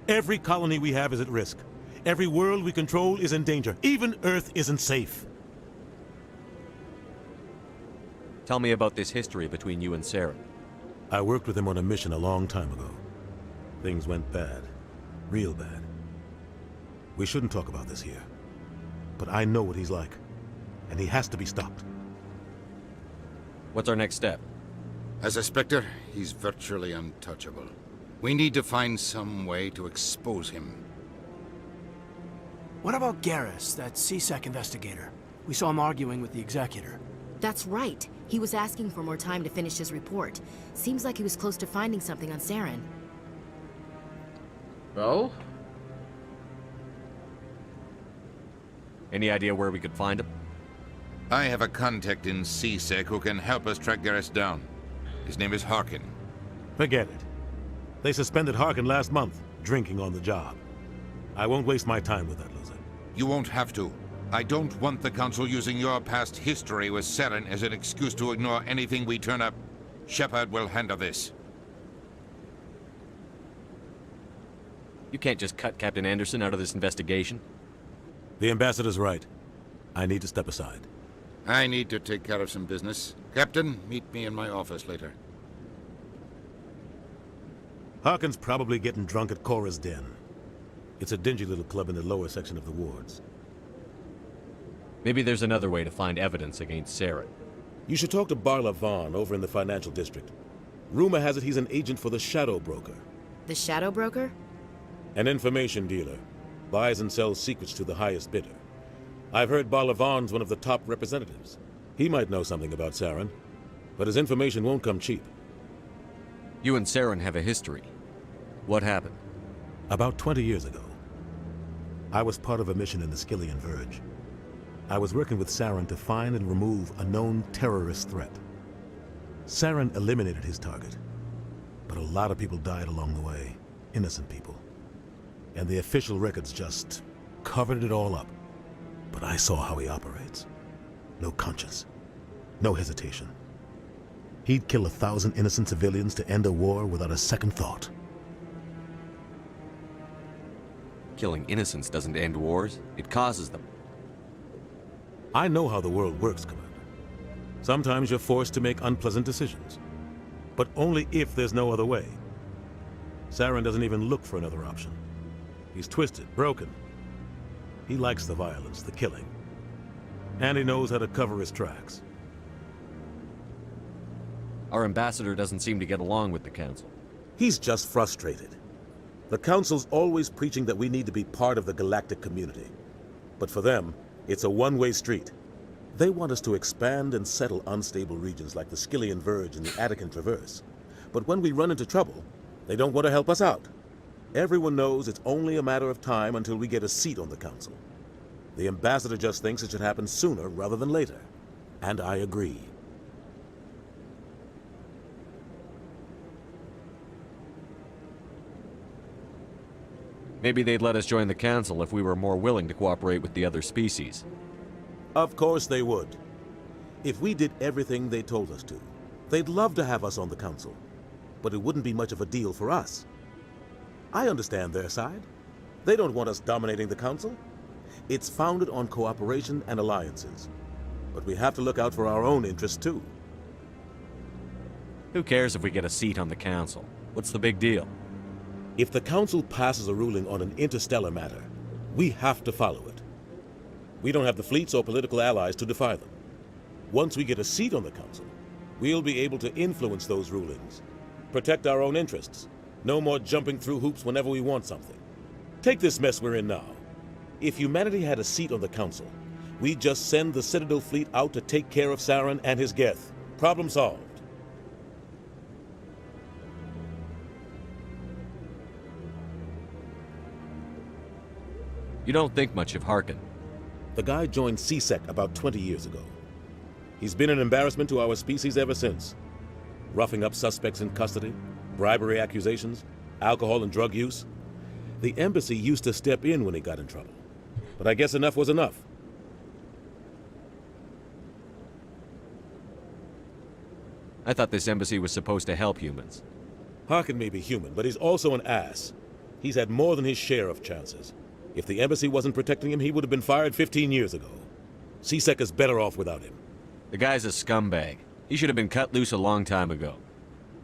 Every colony we have is at risk. Every world we control is in danger. Even Earth isn't safe. Tell me about this history between you and Saren. I worked with him on a mission a long time ago. Things went bad. Real bad. We shouldn't talk about this here. But I know what he's like. And he has to be stopped. What's our next step? As a Spectre, he's virtually untouchable. We need to find some way to expose him. What about Garrus, that CSEC investigator? We saw him arguing with the Executor. That's right. He was asking for more time to finish his report. Seems like he was close to finding something on Saren. Well? Any idea where we could find him? I have a contact in CSEC who can help us track Garrus down. His name is Harkin. Forget it. They suspended Harkin last month, drinking on the job. I won't waste my time with that loser. You won't have to. I don't want the Council using your past history with Saren as an excuse to ignore anything we turn up. Shepard will handle this. You can't just cut Captain Anderson out of this investigation. The Ambassador's right. I need to step aside. I need to take care of some business. Captain, meet me in my office later. Harkin's probably getting drunk at Cora's Den. It's a dingy little club in the lower section of the wards. Maybe there's another way to find evidence against Saren. You should talk to Barla Vaughn over in the financial district. Rumor has it he's an agent for the Shadow Broker. The Shadow Broker? An information dealer. Buys and sells secrets to the highest bidder. I've heard Barla Vaughn's one of the top representatives. He might know something about Saren, but his information won't come cheap. You and Saren have a history. What happened? About 20 years ago, I was part of a mission in the Skillian Verge. I was working with Saren to find and remove a known terrorist threat. Saren eliminated his target, but a lot of people died along the way, innocent people. And the official records just covered it all up. But I saw how he operates. No conscience, no hesitation. He'd kill 1,000 innocent civilians to end a war without a second thought. Killing innocents doesn't end wars, it causes them. I know how the world works, Commander. Sometimes you're forced to make unpleasant decisions. But only if there's no other way. Saren doesn't even look for another option. He's twisted, broken. He likes the violence, the killing. And he knows how to cover his tracks. Our ambassador doesn't seem to get along with the Council. He's just frustrated. The Council's always preaching that we need to be part of the galactic community. But for them, it's a one-way street. They want us to expand and settle unstable regions like the Skillian Verge and the Attican Traverse. But when we run into trouble, they don't want to help us out. Everyone knows it's only a matter of time until we get a seat on the Council. The Ambassador just thinks it should happen sooner rather than later. And I agree. Maybe they'd let us join the Council if we were more willing to cooperate with the other species. Of course they would. If we did everything they told us to, they'd love to have us on the Council. But it wouldn't be much of a deal for us. I understand their side. They don't want us dominating the Council. It's founded on cooperation and alliances. But we have to look out for our own interests too. Who cares if we get a seat on the Council? What's the big deal? If the Council passes a ruling on an interstellar matter, we have to follow it. We don't have the fleets or political allies to defy them. Once we get a seat on the Council, we'll be able to influence those rulings, protect our own interests. No more jumping through hoops whenever we want something. Take this mess we're in now. If humanity had a seat on the Council, we'd just send the Citadel fleet out to take care of Saren and his Geth. Problem solved. You don't think much of Harkin. The guy joined CSEC about 20 years ago. He's been an embarrassment to our species ever since. Roughing up suspects in custody, bribery accusations, alcohol and drug use. The embassy used to step in when he got in trouble. But I guess enough was enough. I thought this embassy was supposed to help humans. Harkin may be human, but he's also an ass. He's had more than his share of chances. If the embassy wasn't protecting him, he would have been fired 15 years ago. C-Sec is better off without him. The guy's a scumbag. He should have been cut loose a long time ago.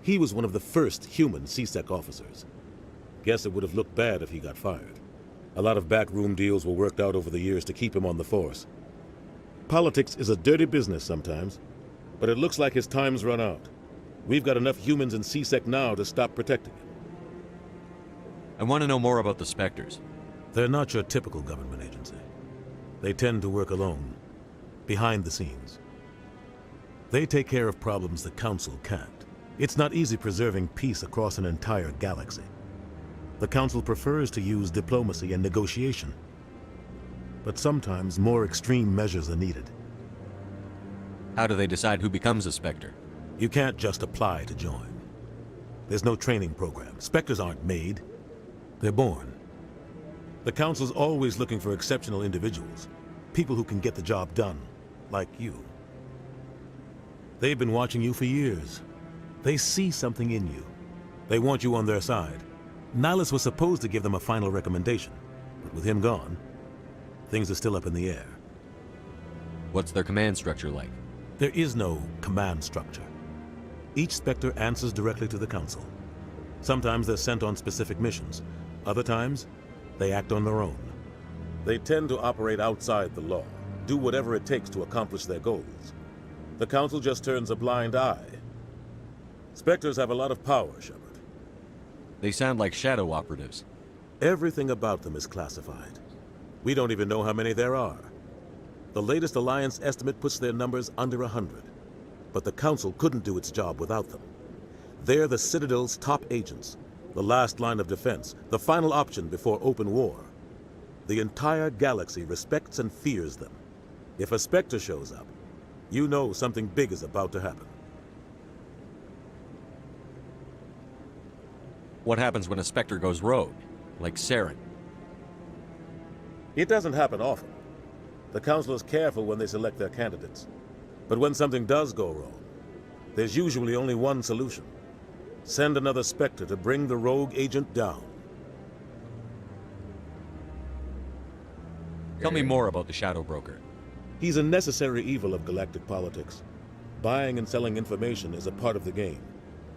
He was one of the first human C-Sec officers. Guess it would have looked bad if he got fired. A lot of backroom deals were worked out over the years to keep him on the force. Politics is a dirty business sometimes, but it looks like his time's run out. We've got enough humans in C-Sec now to stop protecting him. I want to know more about the Spectres. They're not your typical government agency. They tend to work alone, behind the scenes. They take care of problems the Council can't. It's not easy preserving peace across an entire galaxy. The Council prefers to use diplomacy and negotiation. But sometimes more extreme measures are needed. How do they decide who becomes a Spectre? You can't just apply to join. There's no training program. Spectres aren't made. They're born. The Council's always looking for exceptional individuals. People who can get the job done, like you. They've been watching you for years. They see something in you. They want you on their side. Nihilus was supposed to give them a final recommendation, but with him gone, things are still up in the air. What's their command structure like? There is no command structure. Each Spectre answers directly to the Council. Sometimes they're sent on specific missions. Other times, they act on their own. They tend to operate outside the law, do whatever it takes to accomplish their goals. The Council just turns a blind eye. Spectres have a lot of power, Shepard. They sound like shadow operatives. Everything about them is classified. We don't even know how many there are. The latest Alliance estimate puts their numbers under 100. But the Council couldn't do its job without them. They're the Citadel's top agents, the last line of defense, the final option before open war. The entire galaxy respects and fears them. If a Spectre shows up, you know something big is about to happen. What happens when a Spectre goes rogue, like Saren? It doesn't happen often. The Council is careful when they select their candidates. But when something does go wrong, there's usually only one solution. Send another Spectre to bring the rogue agent down. Tell me more about the Shadow Broker. He's a necessary evil of galactic politics. Buying and selling information is a part of the game.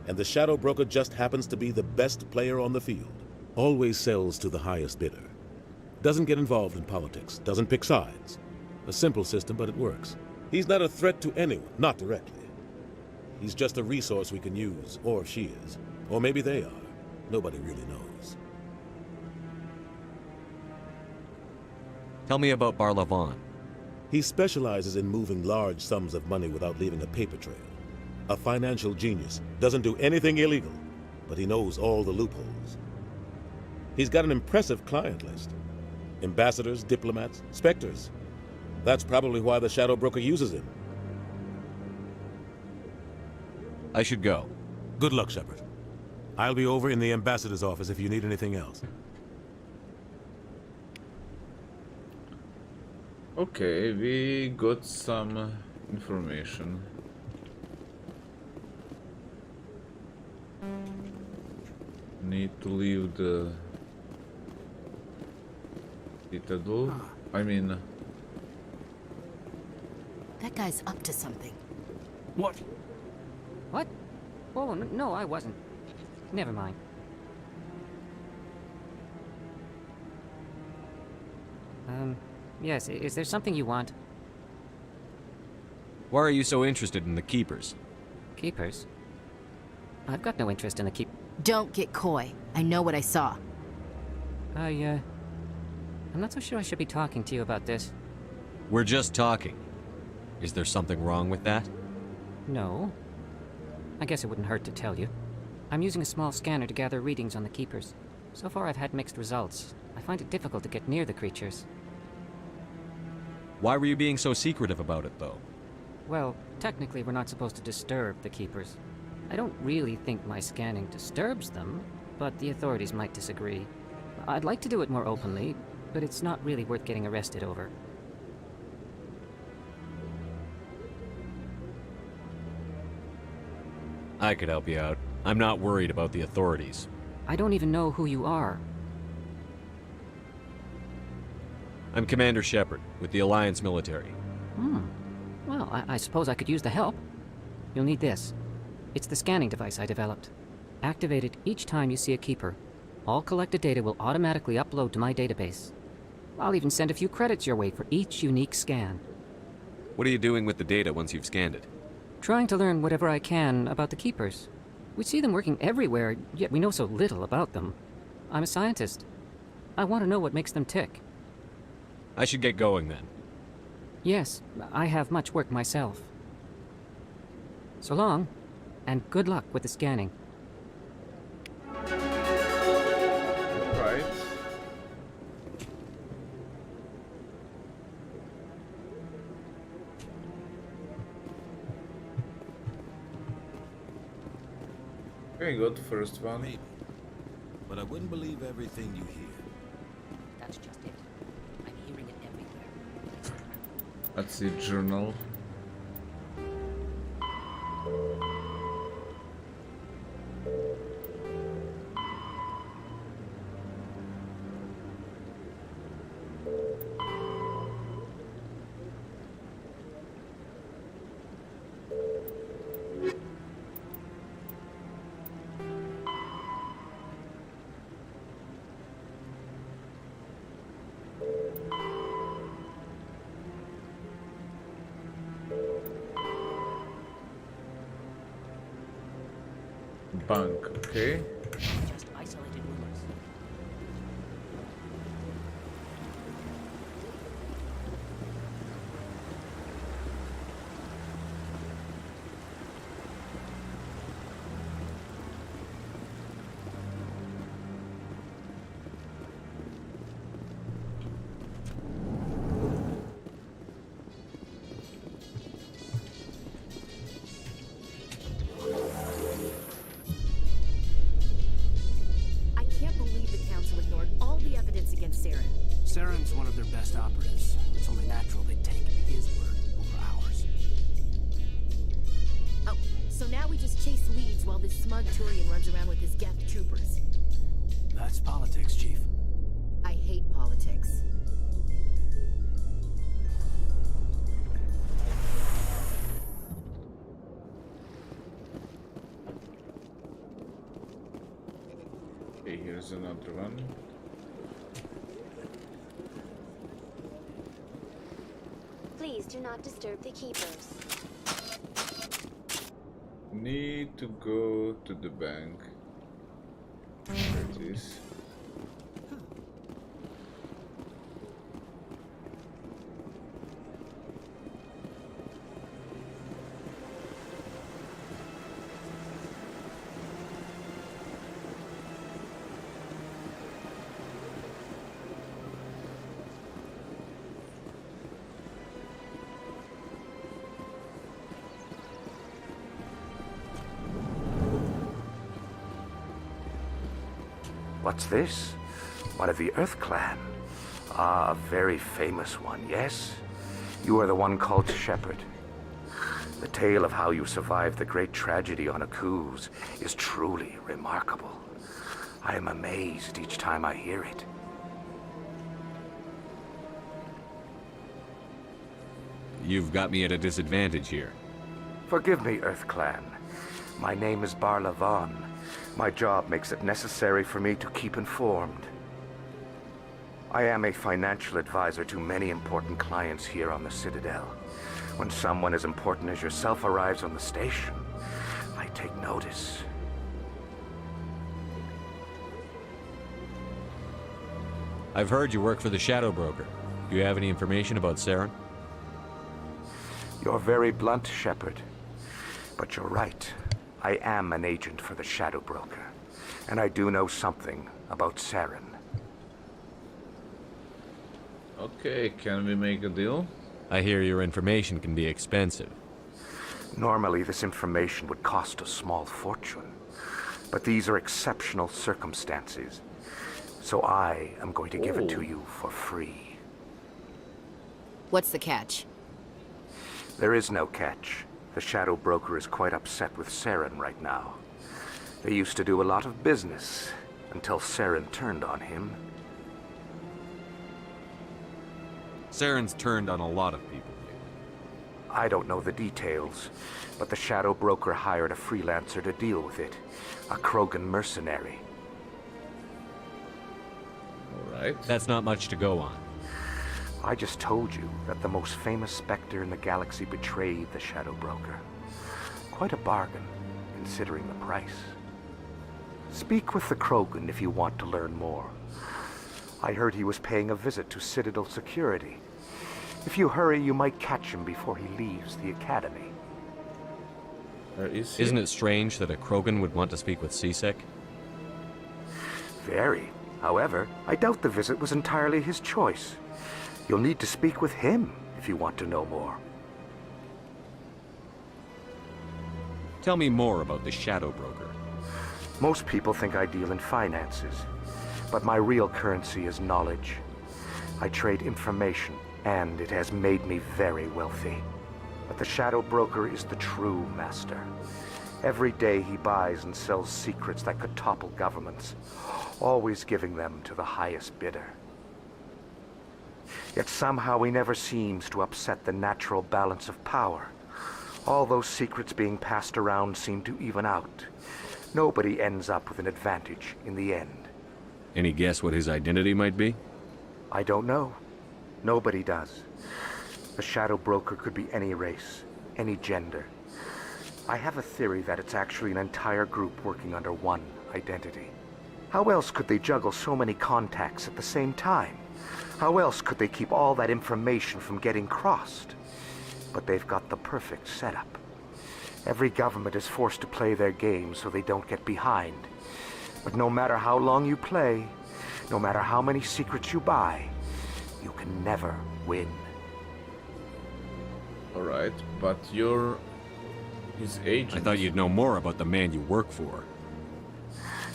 And the Shadow Broker just happens to be the best player on the field. Always sells to the highest bidder. Doesn't get involved in politics, doesn't pick sides. A simple system, but it works. He's not a threat to anyone, not directly. He's just a resource we can use, or she is. Or maybe they are. Nobody really knows. Tell me about Barlavan. He specializes in moving large sums of money without leaving a paper trail. A financial genius, doesn't do anything illegal, but he knows all the loopholes. He's got an impressive client list. Ambassadors, diplomats, Spectres. That's probably why the Shadow Broker uses him. I should go. Good luck, Shepard. I'll be over in the Ambassador's office if you need anything else. Okay, we got some information. Need to leave the Citadel. I mean... That guy's up to something. What? What? Oh, no, I wasn't. Never mind. Yes, is there something you want? Why are you so interested in the Keepers? Keepers? I've got no interest in the Don't get coy. I know what I saw. I'm not so sure I should be talking to you about this. We're just talking. Is there something wrong with that? No. I guess it wouldn't hurt to tell you. I'm using a small scanner to gather readings on the Keepers. So far I've had mixed results. I find it difficult to get near the creatures. Why were you being so secretive about it, though? Well, technically we're not supposed to disturb the Keepers. I don't really think my scanning disturbs them, but the authorities might disagree. I'd like to do it more openly, but it's not really worth getting arrested over. I could help you out. I'm not worried about the authorities. I don't even know who you are. I'm Commander Shepard, with the Alliance military. Well, I suppose I could use the help. You'll need this. It's the scanning device I developed. Activate it each time you see a Keeper. All collected data will automatically upload to my database. I'll even send a few credits your way for each unique scan. What are you doing with the data once you've scanned it? Trying to learn whatever I can about the Keepers. We see them working everywhere, yet we know so little about them. I'm a scientist. I want to know what makes them tick. I should get going then. Yes, I have much work myself. So long, and good luck with the scanning. Right. Very good, first one. Maybe. But I wouldn't believe everything you hear. That's just it. I'm hearing it everywhere. That's the journal. Bank, okay. Just isolated rumors. Saren's one of their best operatives. It's only natural they'd take his word over ours. Oh, so now we just chase leads while this smug Turian runs around with his Geth troopers. That's politics, Chief. I hate politics. Okay, here's another one. Please do not disturb the Keepers. Need to go to the bank. There it is. What's this? One of the Earth Clan. Ah, a very famous one, yes? You are the one called Shepard. The tale of how you survived the great tragedy on Akuz is truly remarkable. I am amazed each time I hear it. You've got me at a disadvantage here. Forgive me, Earth Clan. My name is Barla Vaughn. My job makes it necessary for me to keep informed. I am a financial advisor to many important clients here on the Citadel. When someone as important as yourself arrives on the station, I take notice. I've heard you work for the Shadow Broker. Do you have any information about Saren? You're very blunt, Shepard. But you're right. I am an agent for the Shadow Broker. And I do know something about Saren. Okay, can we make a deal? I hear your information can be expensive. Normally, this information would cost a small fortune. But these are exceptional circumstances. So I am going to give it to you for free. What's the catch? There is no catch. The Shadow Broker is quite upset with Saren right now. They used to do a lot of business, until Saren turned on him. Saren's turned on a lot of people. I don't know the details, but the Shadow Broker hired a freelancer to deal with it. A Krogan mercenary. Alright. That's not much to go on. I just told you that the most famous Spectre in the galaxy betrayed the Shadow Broker. Quite a bargain, considering the price. Speak with the Krogan if you want to learn more. I heard he was paying a visit to Citadel security. If you hurry, you might catch him before he leaves the Academy. Isn't it strange that a Krogan would want to speak with C-Sec? Very. However, I doubt the visit was entirely his choice. You'll need to speak with him if you want to know more. Tell me more about the Shadow Broker. Most people think I deal in finances, but my real currency is knowledge. I trade information, and it has made me very wealthy. But the Shadow Broker is the true master. Every day he buys and sells secrets that could topple governments, always giving them to the highest bidder. Yet somehow he never seems to upset the natural balance of power. All those secrets being passed around seem to even out. Nobody ends up with an advantage in the end. Any guess what his identity might be? I don't know. Nobody does. The Shadow Broker could be any race, any gender. I have a theory that it's actually an entire group working under one identity. How else could they juggle so many contacts at the same time? How else could they keep all that information from getting crossed? But they've got the perfect setup. Every government is forced to play their game so they don't get behind. But no matter how long you play, no matter how many secrets you buy, you can never win. Alright, but you're his agent. I thought you'd know more about the man you work for.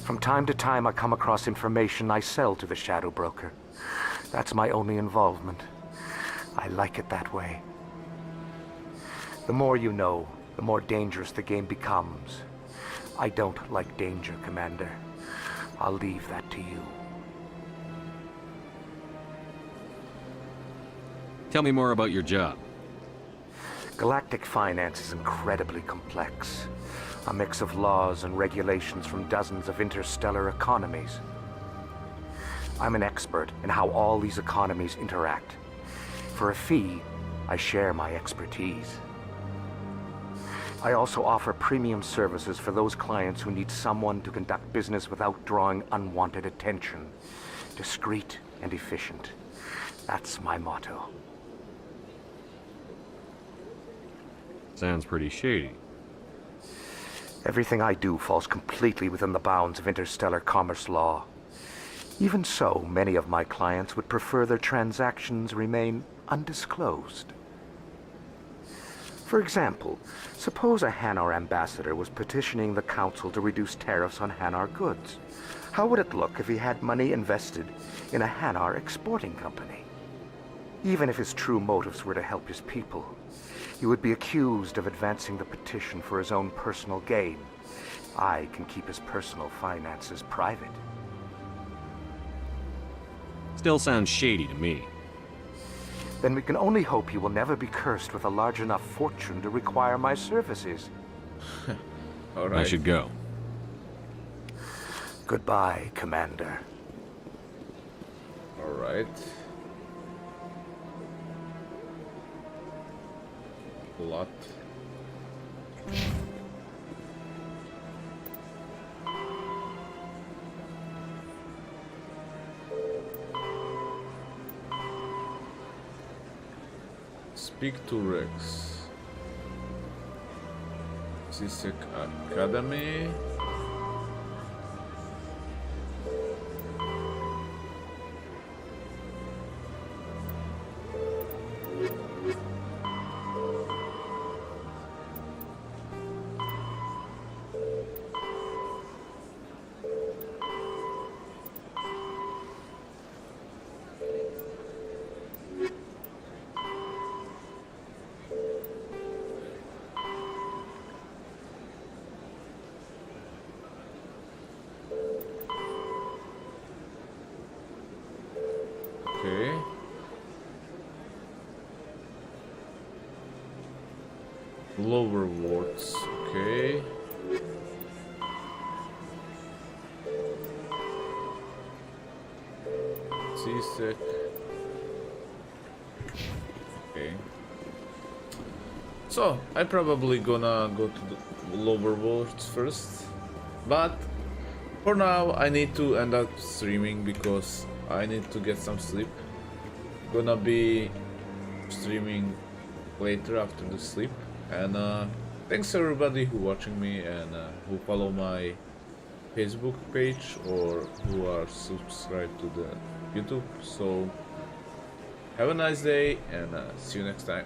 From time to time, I come across information I sell to the Shadow Broker. That's my only involvement. I like it that way. The more you know, the more dangerous the game becomes. I don't like danger, Commander. I'll leave that to you. Tell me more about your job. Galactic finance is incredibly complex. A mix of laws and regulations from dozens of interstellar economies. I'm an expert in how all these economies interact. For a fee, I share my expertise. I also offer premium services for those clients who need someone to conduct business without drawing unwanted attention. Discreet and efficient. That's my motto. Sounds pretty shady. Everything I do falls completely within the bounds of interstellar commerce law. Even so, many of my clients would prefer their transactions remain undisclosed. For example, suppose a Hanar ambassador was petitioning the Council to reduce tariffs on Hanar goods. How would it look if he had money invested in a Hanar exporting company? Even if his true motives were to help his people, he would be accused of advancing the petition for his own personal gain. I can keep his personal finances private. Still sounds shady to me. Then we can only hope he will never be cursed with a large enough fortune to require my services. All right. I should go. Goodbye, Commander. All right. Lot. Speak to Rex. C-Sec Academy. Okay. Lower wards, okay. C-sec. Okay. So, I probably gonna go to the lower wards first. But, for now, I need to end up streaming because I need to get some sleep. Gonna be streaming later after the sleep. And thanks everybody who watching me and who follow my Facebook page or who are subscribed to the YouTube. So have a nice day and see you next time.